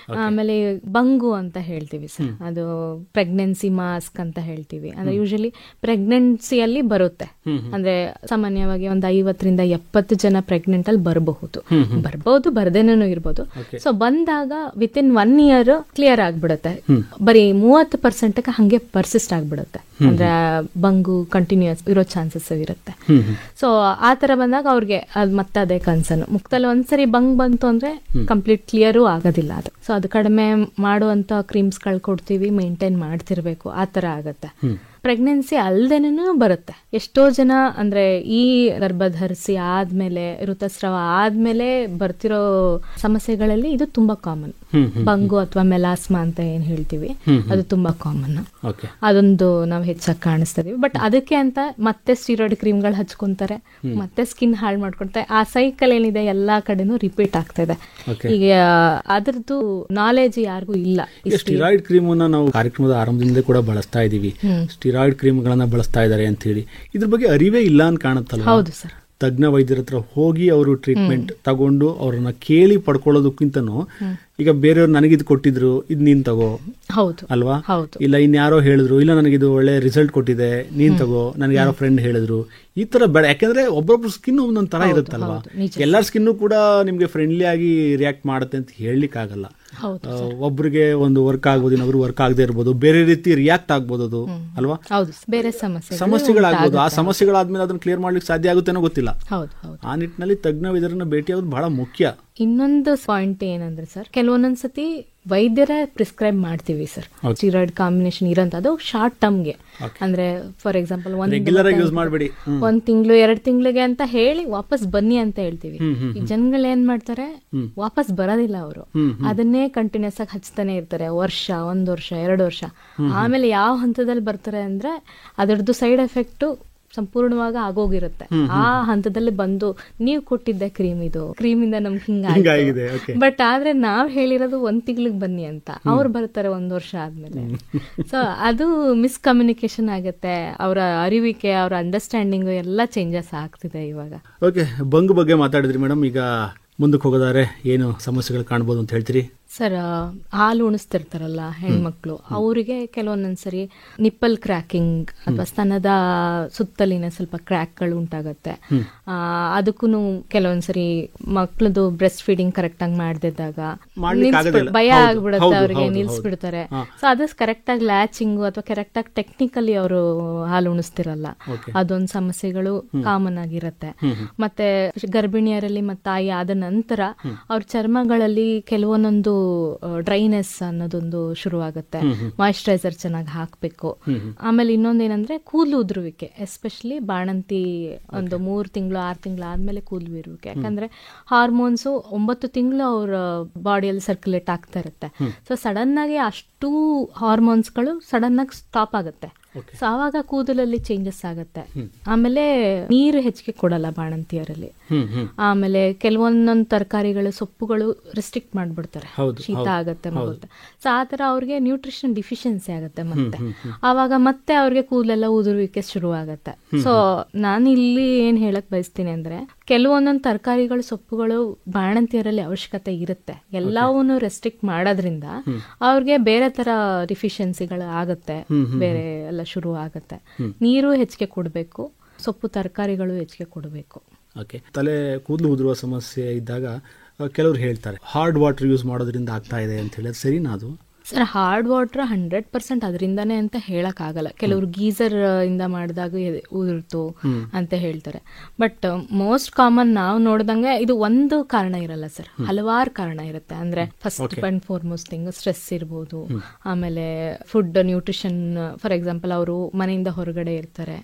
ಆಮೇಲೆ ಬಂಗು ಅಂತ ಹೇಳ್ತೀವಿ ಸರ್, ಅದು ಪ್ರೆಗ್ನೆನ್ಸಿ ಮಾಸ್ಕ್ ಅಂತ ಹೇಳ್ತೀವಿ. ಅಂದ್ರೆ ಯೂಶಲಿ ಪ್ರೆಗ್ನೆನ್ಸಿಯಲ್ಲಿ ಬರುತ್ತೆ. ಅಂದ್ರೆ ಸಾಮಾನ್ಯವಾಗಿ ಒಂದು 50-70 ಜನ ಪ್ರೆಗ್ನೆಂಟ್ ಅಲ್ಲಿ ಬರಬಹುದು, ಬರ್ದೇನೂ ಇರ್ಬೋದು. ಸೊ ಬಂದಾಗ ವಿತಿನ್ 1 year ಕ್ಲಿಯರ್ ಆಗ್ಬಿಡುತ್ತೆ. ಬರೀ 30% ಹಂಗೆ ಪರ್ಸಿಸ್ಟ್ ಆಗ್ಬಿಡುತ್ತೆ. ಅಂದ್ರೆ ಬಂಗು ಕಂಟಿನ್ಯೂಸ್ ಇರೋ ಚಾನ್ಸಸ್ ಇರುತ್ತೆ. ಸೊ ಆ ತರ ಬಂದಾಗ ಅವ್ರಿಗೆ ಅದ್ ಮತ್ತೆ ಅದೇ ಕನ್ಸರ್ನ್. ಮುಕ್ತಲ್ಲಿ ಒಂದ್ಸರಿ ಬಂತು ಅಂದ್ರೆ ಕಂಪ್ಲೀಟ್ ಕ್ಲಿಯರು ಆಗೋದಿಲ್ಲ ಅದು. ಸೊ ಅದು ಕಡಿಮೆ ಮಾಡುವಂತ ಕ್ರೀಮ್ಸ್ ಗಳು ಕೊಡ್ತೀವಿ, ಮೇಂಟೈನ್ ಮಾಡ್ತಿರ್ಬೇಕು, ಆ ತರ ಆಗತ್ತೆ. ಪ್ರೆಗ್ನೆನ್ಸಿ ಅಲ್ದೇನೂ ಬರುತ್ತೆ. ಎಷ್ಟೋ ಜನ ಅಂದ್ರೆ ಈ ಗರ್ಭಧರಿಸಿ ಆದ್ಮೇಲೆ, ಋತುಸ್ರಾವ ಆದ್ಮೇಲೆ ಬರ್ತಿರೋ ಸಮಸ್ಯೆಗಳಲ್ಲಿ ಇದು ತುಂಬಾ ಕಾಮನ್. ಬಂಗು ಅಥವಾ ಮೆಲಾಸ್ಮಾ ಅಂತ ಏನ್ ಹೇಳ್ತೀವಿ, ಅದು ತುಂಬಾ ಕಾಮನ್. ಅದೊಂದು ನಾವು ಹೆಚ್ಚಾಗಿ ಕಾಣಿಸ್ತಾ ಇದೀವಿ. ಬಟ್ ಅದಕ್ಕೆ ಅಂತ ಮತ್ತೆ ಸ್ಟೀರಾಯ್ಡ್ ಕ್ರೀಮ್ಗಳು ಹಚ್ಕೊಂತಾರೆ, ಮತ್ತೆ ಸ್ಕಿನ್ ಹಾಳು ಮಾಡ್ಕೊಳ್ತಾರೆ. ಆ ಸೈಕಲ್ ಏನಿದೆ ಎಲ್ಲಾ ಕಡೆನೂ ರಿಪೀಟ್ ಆಗ್ತಾ ಇದೆ. ಈಗ ಅದ್ರದ್ದು ನಾಲೆಜ್ ಯಾರಿಗೂ ಇಲ್ಲ. ಸ್ಟೀರಾಯ್ಡ್ ಕ್ರೀಮ್ ನಾವು ಕಾರ್ಯಕ್ರಮದ ಆರಂಭದಿಂದ ಕೂಡ ಬಳಸ್ತಾ ಇದೀವಿ, ಸ್ಟೀರಾಯ್ಡ್ ಕ್ರೀಮ್ಗಳನ್ನ ಬಳಸ್ತಾ ಇದ್ದಾರೆ ಅಂತ ಹೇಳಿ. ಇದ್ರ ಬಗ್ಗೆ ಅರಿವೇ ಇಲ್ಲ ಅಂತ ಕಾಣುತ್ತಲ್ಲ. ಹೌದು ಸರ್. ತಜ್ಞ ವೈದ್ಯರ ಹತ್ರ ಹೋಗಿ ಅವರು ಟ್ರೀಟ್ಮೆಂಟ್ ತಗೊಂಡು ಅವ್ರನ್ನ ಕೇಳಿ ಪಡ್ಕೊಳ್ಳೋದಕ್ಕಿಂತನೂ ಈಗ ಬೇರೆಯವ್ರು ನನಗಿದು ಕೊಟ್ಟಿದ್ರು, ಇದ್ ನೀನ್ ತಗೋ, ಹೌದು ಅಲ್ವಾ? ಇಲ್ಲ ಇನ್ಯಾರೋ ಹೇಳಿದ್ರು, ಇಲ್ಲ ನನಗಿದು ಒಳ್ಳೆ ರಿಸಲ್ಟ್ ಕೊಟ್ಟಿದೆ, ನೀನ್ ತಗೋ, ನನ್ಗೆ ಯಾರೋ ಫ್ರೆಂಡ್ ಹೇಳಿದ್ರು, ಈ ತರ ಬೇಡ. ಯಾಕಂದ್ರೆ ಒಬ್ಬೊಬ್ರು ಸ್ಕಿನ್ ಒಂದೊಂದ್ ತರ ಇರುತ್ತಲ್ವಾ. ಎಲ್ಲರ ಸ್ಕಿನ್ ಕೂಡ ನಿಮ್ಗೆ ಫ್ರೆಂಡ್ಲಿ ಆಗಿ ರಿಯಾಕ್ಟ್ ಮಾಡುತ್ತೆ ಅಂತ ಹೇಳಲಿಕ್ಕೆ ಆಗಲ್ಲ. ಒಬ್ರಿಗೆ ಒಂದು ವರ್ಕ್ ಆಗ್ಬೋದು, ಇನ್ನೊಬ್ರು ವರ್ಕ್ ಆಗದೆ ಇರ್ಬೋದು, ಬೇರೆ ರೀತಿ ರಿಯಾಕ್ಟ್ ಆಗ್ಬೋದು ಅದು, ಅಲ್ವಾ? ಬೇರೆ ಸಮಸ್ಯೆಗಳಾಗ್ಬೋದು. ಆ ಸಮಸ್ಯೆಗಳಾದ್ಮೇಲೆ ಅದನ್ನ ಕ್ಲಿಯರ್ ಮಾಡ್ಲಿಕ್ಕೆ ಸಾಧ್ಯ ಆಗುತ್ತೇನೋ ಗೊತ್ತಿಲ್ಲ. ಆ ನಿಟ್ಟಿನಲ್ಲಿ ತಜ್ಞ ವೈದ್ಯರನ್ನ ಭೇಟಿಯಾಗೋದು ಬಹಳ ಮುಖ್ಯ. ಇನ್ನೊಂದು ಪಾಯಿಂಟ್ ಏನಂದ್ರೆ ಸರ್, ಕೆಲವೊಂದೊಂದ್ಸತಿ ವೈದ್ಯರೇ ಪ್ರಿಸ್ಕ್ರೈಬ್ ಮಾಡ್ತೀವಿ ಸರ್ ಸ್ಟೀರಾಯ್ಡ್ ಕಾಂಬಿನೇಷನ್ ಇರೋಂತ. ಅದು ಶಾರ್ಟ್ ಟರ್ಮ್ಗೆ, ಅಂದ್ರೆ ಫಾರ್ ಎಕ್ಸಾಂಪಲ್ 1 ತಿಂಗಳು 2 ತಿಂಗಳಿಗೆ ಅಂತ ಹೇಳಿ ವಾಪಸ್ ಬನ್ನಿ ಅಂತ ಹೇಳ್ತೀವಿ. ಈ ಜನಗಳು ಏನ್ ಮಾಡ್ತಾರೆ, ವಾಪಸ್ ಬರೋದಿಲ್ಲ ಅವರು, ಅದನ್ನೇ ಕಂಟಿನ್ಯೂಸ್ ಆಗಿ ಹಚ್ತಾನೆ ಇರ್ತಾರೆ, 1 ವರ್ಷ 2 ವರ್ಷ. ಆಮೇಲೆ ಯಾವ ಹಂತದಲ್ಲಿ ಬರ್ತಾರೆ ಅಂದ್ರೆ ಅದರದ್ದು ಸೈಡ್ ಎಫೆಕ್ಟ್ ಸಂಪೂರ್ಣವಾಗಿ ಆಗೋಗಿರುತ್ತೆ. ಆ ಹಂತದಲ್ಲಿ ಬಂದು ನೀವು ಕೊಟ್ಟಿದ್ದೆ ಕ್ರೀಮ್, ಇದು ಕ್ರೀಮಿಂದ ನಮ್ಗೆ ಹಿಂಗಾಗಿದೆ. ಬಟ್ ಆದ್ರೆ ನಾವ್ ಹೇಳಿರೋದು 1 ತಿಂಗಳಿಗೆ ಬನ್ನಿ ಅಂತ, ಅವ್ರು ಬರ್ತಾರೆ 1 ವರ್ಷ ಆದ್ಮೇಲೆ. ಸೊ ಅದು ಮಿಸ್ಕಮ್ಯುನಿಕೇಶನ್ ಆಗುತ್ತೆ. ಅವರ ಅರಿವಿಕೆ, ಅವರ ಅಂಡರ್ಸ್ಟ್ಯಾಂಡಿಂಗ್ ಎಲ್ಲ ಚೇಂಜಸ್ ಆಗ್ತಿದೆ ಇವಾಗ. ಓಕೆ, ಬಂಗು ಬಗ್ಗೆ ಮಾತಾಡಿದ್ರಿ ಮೇಡಮ್. ಈಗ ಮುಂದಕ್ಕೆ ಹೋಗೋದಾದ್ರೆ ಏನು ಸಮಸ್ಯೆಗಳು ಕಾಣಬಹುದು ಅಂತ ಹೇಳ್ತೀರಿ? ಸರ್, ಹಾಲು ಉಣಿಸ್ತಿರ್ತಾರಲ್ಲ ಹೆಣ್ಮಕ್ಳು, ಅವರಿಗೆ ಕೆಲವೊಂದೊಂದ್ಸರಿ ನಿಪ್ಪಲ್ ಕ್ರ್ಯಾಕಿಂಗ್ ಅಥವಾ ಸ್ತನದ ಸುತ್ತಲಿನ ಸ್ವಲ್ಪ ಕ್ರ್ಯಾಕ್ಗಳು ಉಂಟಾಗತ್ತೆ. ಅದಕ್ಕೂ ಕೆಲವೊಂದ್ಸರಿ ಮಕ್ಳದು ಬ್ರೆಸ್ಟ್ ಫೀಡಿಂಗ್ ಕರೆಕ್ಟ್ ಆಗಿ ಮಾಡದಿದ್ದಾಗ ಭಯ ಆಗ್ಬಿಡುತ್ತೆ, ಅವ್ರಿಗೆ ನಿಲ್ಸ್ಬಿಡ್ತಾರೆ. ಸೊ ಅದು ಕರೆಕ್ಟ್ ಆಗಿ ಲ್ಯಾಚಿಂಗ್ ಅಥವಾ ಕರೆಕ್ಟ್ ಆಗಿ ಟೆಕ್ನಿಕಲಿ ಅವರು ಹಾಲು ಉಣಿಸ್ತಿರಲ್ಲ. ಅದೊಂದು ಸಮಸ್ಯೆಗಳು ಕಾಮನ್ ಆಗಿರತ್ತೆ. ಮತ್ತೆ ಗರ್ಭಿಣಿಯರಲ್ಲಿ ಮತ್ತೆ ತಾಯಿ ಆದ ನಂತರ ಅವ್ರ ಚರ್ಮಗಳಲ್ಲಿ ಕೆಲವೊಂದೊಂದು ಡ್ರೈನೆಸ್ ಅನ್ನೋದೊಂದು ಶುರುವಾಗುತ್ತೆ. ಮಾಯಿಶ್ಚರೈಸರ್ ಚೆನ್ನಾಗಿ ಹಾಕ್ಬೇಕು. ಆಮೇಲೆ ಇನ್ನೊಂದೇನಂದ್ರೆ ಕೂದಲು ಉದುರುವಿಕೆ, ಎಸ್ಪೆಷಲಿ ಬಾಣಂತಿ ಒಂದು 3 ತಿಂಗಳು 6 ತಿಂಗಳು ಆದ್ಮೇಲೆ ಕೂದಲು ಇರುವಿಕೆ. ಯಾಕಂದ್ರೆ ಹಾರ್ಮೋನ್ಸ್ 9 ತಿಂಗಳು ಅವ್ರ ಬಾಡಿಯಲ್ಲಿ ಸರ್ಕ್ಯುಲೇಟ್ ಆಗ್ತಾ ಇರುತ್ತೆ. ಸೊ ಸಡನ್ ಆಗಿ ಅಷ್ಟು ಹಾರ್ಮೋನ್ಸ್ಗಳು ಸಡನ್ ಆಗಿ ಸ್ಟಾಪ್ ಆಗುತ್ತೆ. ಸೊ ಆವಾಗ ಕೂದಲಲ್ಲಿ ಚೇಂಜಸ್ ಆಗುತ್ತೆ. ಆಮೇಲೆ ನೀರು ಹೆಚ್ಚಿಗೆ ಕೊಡಲ್ಲ ಬಾಣಂತಿಯರಲ್ಲಿ. ಆಮೇಲೆ ಕೆಲವೊಂದೊಂದು ತರಕಾರಿಗಳು ಸೊಪ್ಪುಗಳು ರಿಸ್ಟ್ರಿಕ್ಟ್ ಮಾಡ್ಬಿಡ್ತಾರೆ, ಶೀತ ಆಗತ್ತೆ ಮಗುತ್ತೆ. ಸೊ ಆತರ ಅವ್ರಿಗೆ ನ್ಯೂಟ್ರಿಷನ್ ಡಿಫಿಷಿಯನ್ಸಿ ಆಗುತ್ತೆ. ಆವಾಗ ಮತ್ತೆ ಅವ್ರಿಗೆ ಕೂದಲೆಲ್ಲ ಉದುರುವಿಕೆ ಶುರು ಆಗತ್ತೆ. ಸೊ ನಾನು ಇಲ್ಲಿ ಏನ್ ಹೇಳಕ್ ಬಯಸ್ತೀನಿ ಅಂದ್ರೆ, ಕೆಲವೊಂದೊಂದು ತರಕಾರಿಗಳು ಸೊಪ್ಪುಗಳು ಬಾಣಂತಿಯರಲ್ಲಿ ಅವಶ್ಯಕತೆ ಇರುತ್ತೆ. ಎಲ್ಲವನ್ನೂ ರೆಸ್ಟ್ರಿಕ್ಟ್ ಮಾಡೋದ್ರಿಂದ ಅವ್ರಿಗೆ ಬೇರೆ ತರ ಡಿಫಿಷಿಯನ್ಸಿಗಳು ಆಗತ್ತೆ, ಬೇರೆ ಎಲ್ಲ ಶುರು ಆಗತ್ತೆ. ನೀರು ಹೆಚ್ಚಿಗೆ ಕೊಡಬೇಕು, ಸೊಪ್ಪು ತರಕಾರಿಗಳು ಹೆಚ್ಚಿಗೆ ಕೊಡಬೇಕು. ಓಕೆ. ತಲೆ ಕೂದಲು ಉದುರುವ ಸಮಸ್ಯೆ ಇದ್ದಾಗ ಕೆಲವರು ಹೇಳ್ತಾರೆ ಹಾರ್ಡ್ ವಾಟರ್ ಯೂಸ್ ಮಾಡೋದ್ರಿಂದ ಆಗ್ತಾ ಇದೆ ಅಂತ ಹೇಳಿ, ಸರಿನಾ ಅದು? ಸರ್, ಹಾರ್ಡ್ ವಾಟರ್ 100% ಅದರಿಂದಾನೇ ಅಂತ ಹೇಳಕ್ ಆಗಲ್ಲ. ಕೆಲವರು ಗೀಸರ್ ಇಂದ ಮಾಡಿದಾಗ ಉದುರ್ತು ಅಂತ ಹೇಳ್ತಾರೆ. ಬಟ್ ಮೋಸ್ಟ್ ಕಾಮನ್ ನಾವು ನೋಡಿದಂಗೆ ಇದು ಒಂದು ಕಾರಣ ಇರಲ್ಲ ಸರ್, ಹಲವಾರು ಕಾರಣ ಇರುತ್ತೆ. ಅಂದ್ರೆ first and foremost thing stress ಇರ್ಬೋದು. ಆಮೇಲೆ ಫುಡ್ ನ್ಯೂಟ್ರಿಷನ್, ಫಾರ್ ಎಕ್ಸಾಂಪಲ್ ಅವರು ಮನೆಯಿಂದ ಹೊರಗಡೆ ಇರ್ತಾರೆ,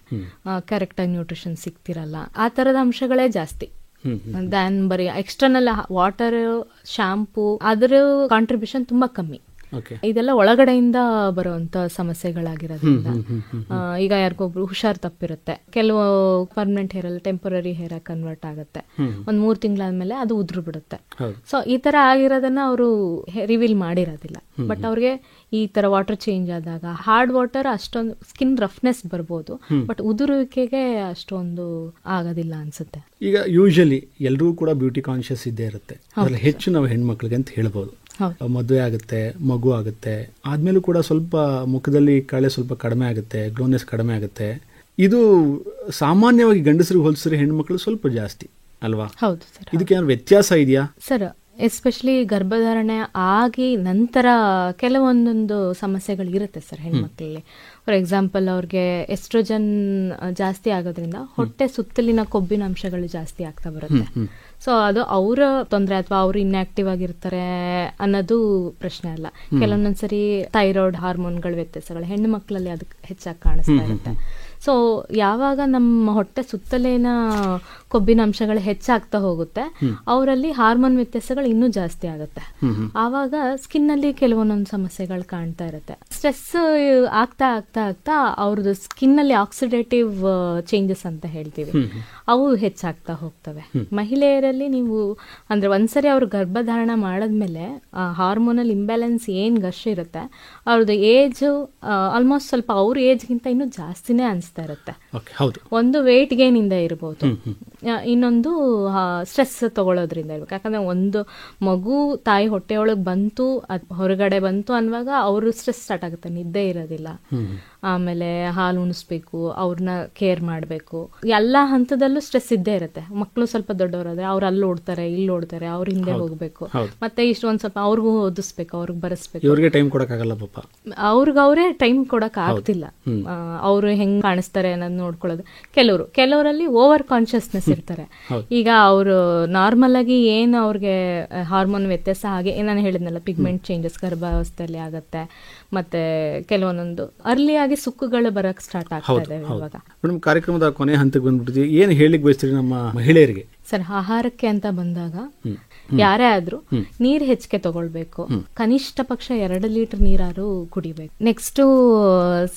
ಕರೆಕ್ಟ್ ಆಗಿ ನ್ಯೂಟ್ರಿಷನ್ ಸಿಗ್ತಿರಲ್ಲ. ಆ ತರದ ಅಂಶಗಳೇ ಜಾಸ್ತಿ ದ್ಯಾನ್ ಬರೀ ಎಕ್ಸ್ಟರ್ನಲ್ ವಾಟರ್, ಶಾಂಪೂ, ಅದರ ಕಾಂಟ್ರಿಬ್ಯೂಷನ್ ತುಂಬಾ ಕಮ್ಮಿ. ಇದೆಲ್ಲ ಒಳಗಡೆಯಿಂದ ಬರುವಂತ ಸಮಸ್ಯೆಗಳಾಗಿರೋದ್ರಿಂದ ಈಗ ಯಾರಿಗೊಬ್ರು ಹುಷಾರ್ ತಪ್ಪಿರುತ್ತೆ, ಕೆಲವು ಪರ್ಮನೆಂಟ್ ಹೇರ್ ಅಲ್ಲಿ ಟೆಂಪರರಿ ಹೇರ್ ಆಗಿ ಕನ್ವರ್ಟ್ ಆಗುತ್ತೆ. 3 ತಿಂಗಳಾದ್ಮೇಲೆ ಅದು ಉದುರು ಬಿಡುತ್ತೆ. ಸೊ ಈ ತರ ಆಗಿರೋದನ್ನ ಅವರು ರಿವೀಲ್ ಮಾಡಿರೋದಿಲ್ಲ. ಬಟ್ ಅವ್ರಿಗೆ ಈ ತರ ವಾಟರ್ ಚೇಂಜ್ ಆದಾಗ ಹಾರ್ಡ್ ವಾಟರ್ ಅಷ್ಟೊಂದು ಸ್ಕಿನ್ ರಫ್ನೆಸ್ ಬರ್ಬೋದು, ಬಟ್ ಉದುರುವಿಕೆಗೆ ಅಷ್ಟೊಂದು ಆಗೋದಿಲ್ಲ ಅನ್ಸುತ್ತೆ. ಈಗ ಯೂಶಲಿ ಎಲ್ಲರೂ ಕೂಡ ಬ್ಯೂಟಿ ಕಾನ್ಶಿಯಸ್ ಇದ್ದೇ ಇರುತ್ತೆ. ಅದ್ರಲ್ಲಿ ಹೆಚ್ಚು ನಾವು ಹೆಣ್ಮಕ್ಳಿಗೆ ಅಂತ ಹೇಳ್ಬೋದು. ಮದುವೆ ಆಗುತ್ತೆ, ಮಗು ಆಗುತ್ತೆ, ಆದ್ಮೇಲೂ ಕೂಡ ಸ್ವಲ್ಪ ಮುಖದಲ್ಲಿ ಕಳೆ ಸ್ವಲ್ಪ ಕಡಿಮೆ ಆಗುತ್ತೆ, ಗ್ಲೋನೆಸ್ ಕಡಿಮೆ ಆಗುತ್ತೆ. ಇದು ಸಾಮಾನ್ಯವಾಗಿ ಗಂಡಸರಿಗೆ ಹೋಲಿಸಿದ್ರೆ ಹೆಣ್ಮಕ್ಳು ಸ್ವಲ್ಪ ಜಾಸ್ತಿ ಅಲ್ವಾ? ಹೌದು ಸರ್. ಇದಕ್ಕೆ ಏನಾದ್ರು ವ್ಯತ್ಯಾಸ ಇದೆಯಾ ಸರ್? ಎಸ್ಪೆಷಲಿ ಗರ್ಭಧಾರಣೆ ಆಗಿ ನಂತರ ಕೆಲವೊಂದೊಂದು ಸಮಸ್ಯೆಗಳು ಇರುತ್ತೆ ಸರ್ ಹೆಣ್ಮಕ್ಳಲ್ಲಿ. ಫಾರ್ ಎಕ್ಸಾಂಪಲ್, ಅವ್ರಿಗೆ ಎಸ್ಟ್ರೋಜನ್ ಜಾಸ್ತಿ ಆಗೋದ್ರಿಂದ ಹೊಟ್ಟೆ ಸುತ್ತಲಿನ ಕೊಬ್ಬಿನ ಅಂಶಗಳು ಜಾಸ್ತಿ ಆಗ್ತಾ ಬರುತ್ತೆ. ಸೊ ಅದು ಅವರ ತೊಂದರೆ ಅಥವಾ ಅವರು ಇನ್ಆಕ್ಟಿವ್ ಆಗಿರ್ತಾರೆ ಅನ್ನೋದು ಪ್ರಶ್ನೆ ಅಲ್ಲ. ಕೆಲವೊಂದೊಂದ್ಸರಿ ಥೈರಾಯ್ಡ್ ಹಾರ್ಮೋನ್ಗಳ ವ್ಯತ್ಯಾಸಗಳು ಹೆಣ್ಣು ಮಕ್ಕಳಲ್ಲಿ ಅದಕ್ಕೆ ಹೆಚ್ಚಾಗಿ ಕಾಣಿಸ್ತಾ ಇರುತ್ತೆ. ಸೊ ಯಾವಾಗ ನಮ್ಮ ಹೊಟ್ಟೆ ಸುತ್ತಲಿನ ಕೊಬ್ಬಿನ ಅಂಶಗಳು ಹೆಚ್ಚಾಗ್ತಾ ಹೋಗುತ್ತೆ, ಅವರಲ್ಲಿ ಹಾರ್ಮೋನ್ ವ್ಯತ್ಯಾಸಗಳು ಇನ್ನೂ ಜಾಸ್ತಿ ಆಗುತ್ತೆ. ಆವಾಗ ಸ್ಕಿನ್ ಅಲ್ಲಿ ಕೆಲವೊಂದೊಂದು ಸಮಸ್ಯೆಗಳು ಕಾಣ್ತಾ ಇರುತ್ತೆ. ಸ್ಟ್ರೆಸ್ ಆಗ್ತಾ ಆಗ್ತಾ ಆಗ್ತಾ ಅವ್ರದ್ದು ಸ್ಕಿನ್ ಅಲ್ಲಿ ಆಕ್ಸಿಡೇಟಿವ್ ಚೇಂಜಸ್ ಅಂತ ಹೇಳ್ತೀವಿ, ಅವು ಹೆಚ್ಚಾಗ್ತಾ ಹೋಗ್ತವೆ. ಮಹಿಳೆಯರಲ್ಲಿ ನೀವು ಅಂದ್ರೆ ಒಂದ್ಸರಿ ಅವ್ರು ಗರ್ಭಧಾರಣ ಮಾಡದ್ಮೇಲೆ ಹಾರ್ಮೋನಲ್ ಇಂಬ್ಯಾಲೆನ್ಸ್ ಏನ್ ಗಶ್ ಇರುತ್ತೆ, ಅವ್ರದ್ದು ಏಜ್ ಆಲ್ಮೋಸ್ಟ್ ಸ್ವಲ್ಪ ಅವ್ರ ಏಜ್ಗಿಂತ ಇನ್ನೂ ಜಾಸ್ತಿನೇ ಅನ್ಸ್ತಾ ಇರುತ್ತೆ. ಒಂದು ವೇಟ್ ಗೇನ್ ಇಂದ ಇರಬಹುದು, ಇನ್ನೊಂದು ಸ್ಟ್ರೆಸ್ ತಗೊಳ್ಳೋದ್ರಿಂದ ಇರ್ಬೇಕು. ಯಾಕಂದ್ರೆ ಒಂದು ಮಗು ತಾಯಿ ಹೊಟ್ಟೆಯೊಳಗೆ ಬಂತು, ಹೊರಗಡೆ ಬಂತು ಅನ್ನುವಾಗ ಅವರು ಸ್ಟ್ರೆಸ್ ಸ್ಟಾರ್ಟ್ ಆಗುತ್ತೆ, ನಿದ್ದೆ ಇರೋದಿಲ್ಲ. ಆಮೇಲೆ ಹಾಲು ಉಣಿಸ್ಬೇಕು, ಅವ್ರನ್ನ ಕೇರ್ ಮಾಡಬೇಕು, ಎಲ್ಲಾ ಹಂತದಲ್ಲೂ ಸ್ಟ್ರೆಸ್ ಇದ್ದೇ ಇರುತ್ತೆ. ಮಕ್ಕಳು ಸ್ವಲ್ಪ ದೊಡ್ಡವರಾದ್ರೆ ಅವ್ರು ಅಲ್ಲಿ ಓಡ್ತಾರೆ, ಇಲ್ಲಿ ಓಡ್ತಾರೆ, ಅವ್ರ ಹಿಂದೆ ಹೋಗ್ಬೇಕು, ಮತ್ತೆ ಇಷ್ಟೊಂದ್ ಸ್ವಲ್ಪ ಅವ್ರಿಗೂ ಓದಿಸ್ಬೇಕು, ಅವ್ರಿಗೆ ಬರೆಸ್ಬೇಕು. ಅವ್ರಿಗೆ ಟೈಮ್ ಕೊಡಕ್ಕಾಗಲ್ಲ ಪಾಪ, ಅವ್ರೇ ಟೈಮ್ ಕೊಡಕ್ ಆಗ್ತಿಲ್ಲ. ಅವ್ರು ಹೆಂಗ್ ಕಾಣಿಸ್ತಾರೆ ಅನ್ನೋದು ನೋಡ್ಕೊಳ್ಳೋದು. ಕೆಲವರಲ್ಲಿ ಓವರ್ ಕಾನ್ಶಿಯಸ್ನೆಸ್ ಇರ್ತಾರೆ. ಈಗ ಅವರು ನಾರ್ಮಲ್ ಆಗಿ ಏನು ಅವ್ರಿಗೆ ಹಾರ್ಮೋನ್ ವ್ಯತ್ಯಾಸ ಹಾಗೆ ನಾನು ಹೇಳಿದ್ನಲ್ಲ, ಪಿಗ್ಮೆಂಟ್ ಚೇಂಜಸ್ ಗರ್ಭಾವಸ್ಥೆಯಲ್ಲಿ ಆಗತ್ತೆ. ಮತ್ತೆ ಕೆಲವೊಂದೊಂದು ಅರ್ಲಿ ಆಗಿ ಸುಕ್ಕುಗಳು ಬರಕ್ ಸ್ಟಾರ್ಟ್ ಆಗ್ತಾ ಇದೆ ಇವಾಗ. ಮೇಡಮ್, ಕಾರ್ಯಕ್ರಮದ ಕೊನೆ ಹಂತಕ್ಕೆ ಬಂದ್ಬಿಟ್ಟಿದ್ವಿ. ಏನ್ ಹೇಳಿಕ್ ಬಯಸ್ತೀರಿ ನಮ್ಮ ಮಹಿಳೆಯರಿಗೆ? ಸರ್, ಆಹಾರಕ್ಕೆ ಅಂತ ಬಂದಾಗ ಯಾರೇ ಆದ್ರೂ ನೀರ್ ಹೆಚ್ಚಿಗೆ ತಗೊಳ್ಬೇಕು. ಕನಿಷ್ಠ ಪಕ್ಷ 2 ಲೀಟರ್ ನೀರಾರು ಕುಡಿಬೇಕು. ನೆಕ್ಸ್ಟ್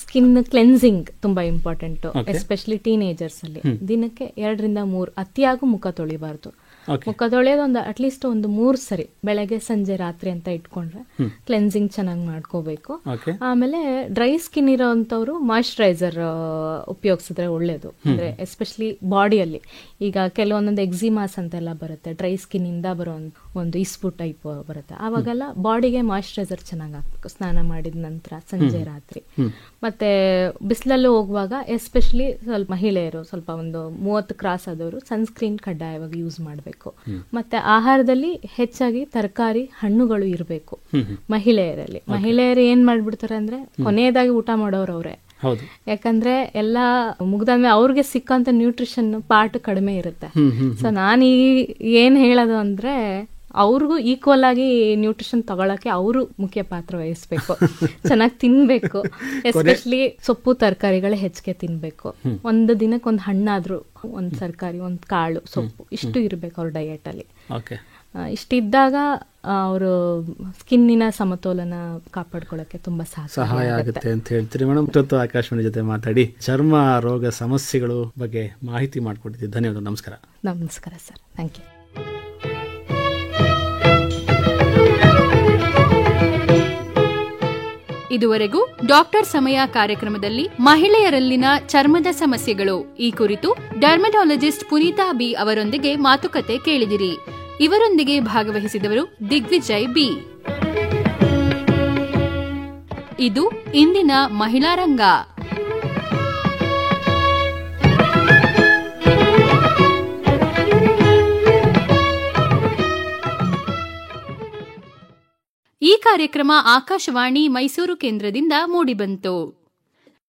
ಸ್ಕಿನ್ ಕ್ಲೆನ್ಸಿಂಗ್ ತುಂಬಾ ಇಂಪಾರ್ಟೆಂಟ್, ಎಸ್ಪೆಷಲಿ ಟೀನೇಜರ್ಸ್ ಅಲ್ಲಿ. ದಿನಕ್ಕೆ 2 ರಿಂದ 3 ಅತಿಯಾಗೂ ಮುಖ ತೊಳಿಬಾರ್ದು. ಮುಖ ತೊಳೆಯೋದು ಅಟ್ಲೀಸ್ಟ್ 3 ಸರಿ, ಬೆಳಗ್ಗೆ ಸಂಜೆ ರಾತ್ರಿ ಅಂತ ಇಟ್ಕೊಂಡ್ರೆ ಕ್ಲೆನ್ಸಿಂಗ್ ಚೆನ್ನಾಗಿ ಮಾಡ್ಕೋಬೇಕು. ಆಮೇಲೆ ಡ್ರೈ ಸ್ಕಿನ್ ಇರೋಂಥವ್ರು ಮಾಯಿಶ್ಚರೈಸರ್ ಉಪಯೋಗಿಸಿದ್ರೆ ಒಳ್ಳೇದು. ಅಂದ್ರೆ ಎಸ್ಪೆಷಲಿ ಬಾಡಿಯಲ್ಲಿ ಈಗ ಕೆಲವೊಂದೊಂದು ಎಕ್ಸಿಮಾಸ್ ಅಂತೆಲ್ಲ ಬರುತ್ತೆ, ಡ್ರೈ ಸ್ಕಿನ್ ಇಂದ ಬರೋ ಒಂದು ಇಸ್ಪು ಟೈಪ್ ಬರುತ್ತೆ. ಆವಾಗೆಲ್ಲ ಬಾಡಿಗೆ ಮಾಯಿಶ್ಚರೈಸರ್ ಚೆನ್ನಾಗಿ ಹಾಕ್ಬೇಕು ಸ್ನಾನ ಮಾಡಿದ ನಂತರ, ಸಂಜೆ ರಾತ್ರಿ. ಮತ್ತೆ ಬಿಸಿಲಲ್ಲೂ ಹೋಗುವಾಗ ಎಸ್ಪೆಷಲಿ ಸ್ವಲ್ಪ ಮಹಿಳೆಯರು ಸ್ವಲ್ಪ ಒಂದು 30 ಕ್ರಾಸ್ ಆದವರು ಸನ್ಸ್ಕ್ರೀನ್ ಕಡ್ಡಾಯವಾಗಿ ಯೂಸ್ ಮಾಡಬೇಕು. ಮತ್ತೆ ಆಹಾರದಲ್ಲಿ ಹೆಚ್ಚಾಗಿ ತರಕಾರಿ, ಹಣ್ಣುಗಳು ಇರಬೇಕು ಮಹಿಳೆಯರಲ್ಲಿ. ಮಹಿಳೆಯರು ಏನ್ ಮಾಡ್ಬಿಡ್ತಾರೆ ಅಂದ್ರೆ ಕೊನೆಯದಾಗಿ ಊಟ ಮಾಡೋರು ಅವರೇ. ಯಾಕಂದ್ರೆ ಎಲ್ಲ ಮುಗ್ದಾದ್ಮೇಲೆ ಅವ್ರಿಗೆ ಸಿಕ್ಕಂತ ನ್ಯೂಟ್ರಿಷನ್ ಪಾರ್ಟ್ ಕಡಿಮೆ ಇರುತ್ತೆ. ಸೊ ನಾನು ಏನ್ ಹೇಳೋದು ಅಂದ್ರೆ ಅವ್ರಿಗೂ ಈಕ್ವಲ್ ಆಗಿ ನ್ಯೂಟ್ರಿಷನ್ ತಗೊಳಕ್ಕೆ ಅವರು ಮುಖ್ಯ ಪಾತ್ರ ವಹಿಸ್ಬೇಕು. ಚೆನ್ನಾಗಿ ತಿನ್ಬೇಕು, ಎಸ್ಪೆಷಲಿ ಸೊಪ್ಪು ತರಕಾರಿಗಳೇ ಹೆಚ್ಚಿಗೆ ತಿನ್ಬೇಕು. ಒಂದು ದಿನಕ್ಕೆ ಒಂದು ಹಣ್ಣಾದ್ರೂ, ಒಂದು ತರಕಾರಿ, ಒಂದು ಕಾಳು, ಸೊಪ್ಪು ಇಷ್ಟು ಇರ್ಬೇಕು ಅವ್ರ ಡಯಟ್ ಅಲ್ಲಿ. ಇಷ್ಟಿದ್ದಾಗ ಅವರು ಸ್ಕಿನ್ನಿನ ಸಮತೋಲನ ಕಾಪಾಡ್ಕೊಳ್ಳಕ್ಕೆ ತುಂಬಾ ಸಹಾಯ ಆಗುತ್ತೆ ಅಂತ ಹೇಳ್ತೀರಿ ಮೇಡಮ್. ಇವತ್ತು ಆಕಾಶವಾಣಿ ಜೊತೆ ಮಾತಾಡಿ ಚರ್ಮ ರೋಗ ಸಮಸ್ಯೆಗಳು ಬಗ್ಗೆ ಮಾಹಿತಿ ಮಾಡಿಕೊಟ್ಟಿದ್ದೀವಿ. ಧನ್ಯವಾದ. ನಮಸ್ಕಾರ. ನಮಸ್ಕಾರ ಸರ್, ಥ್ಯಾಂಕ್ ಯು. ಇದುವರೆಗೂ ಡಾಕ್ಟರ್ ಸಮಯ ಕಾರ್ಯಕ್ರಮದಲ್ಲಿ ಮಹಿಳೆಯರಲ್ಲಿನ ಚರ್ಮದ ಸಮಸ್ಯೆಗಳು ಈ ಕುರಿತು ಡರ್ಮಟಾಲಜಿಸ್ಟ್ ಪುನೀತಾ ಬಿ ಅವರೊಂದಿಗೆ ಮಾತುಕತೆ ಕೇಳಿದಿರಿ. ಇವರೊಂದಿಗೆ ಭಾಗವಹಿಸಿದವರು ದಿಗ್ವಿಜಯ್ ಬಿ. ಇದು ಇಂದಿನ ಮಹಿಳಾ ರಂಗ. ಈ ಕಾರ್ಯಕ್ರಮ ಆಕಾಶವಾಣಿ ಮೈಸೂರು ಕೇಂದ್ರದಿಂದ ಮೂಡಿಬಂತು.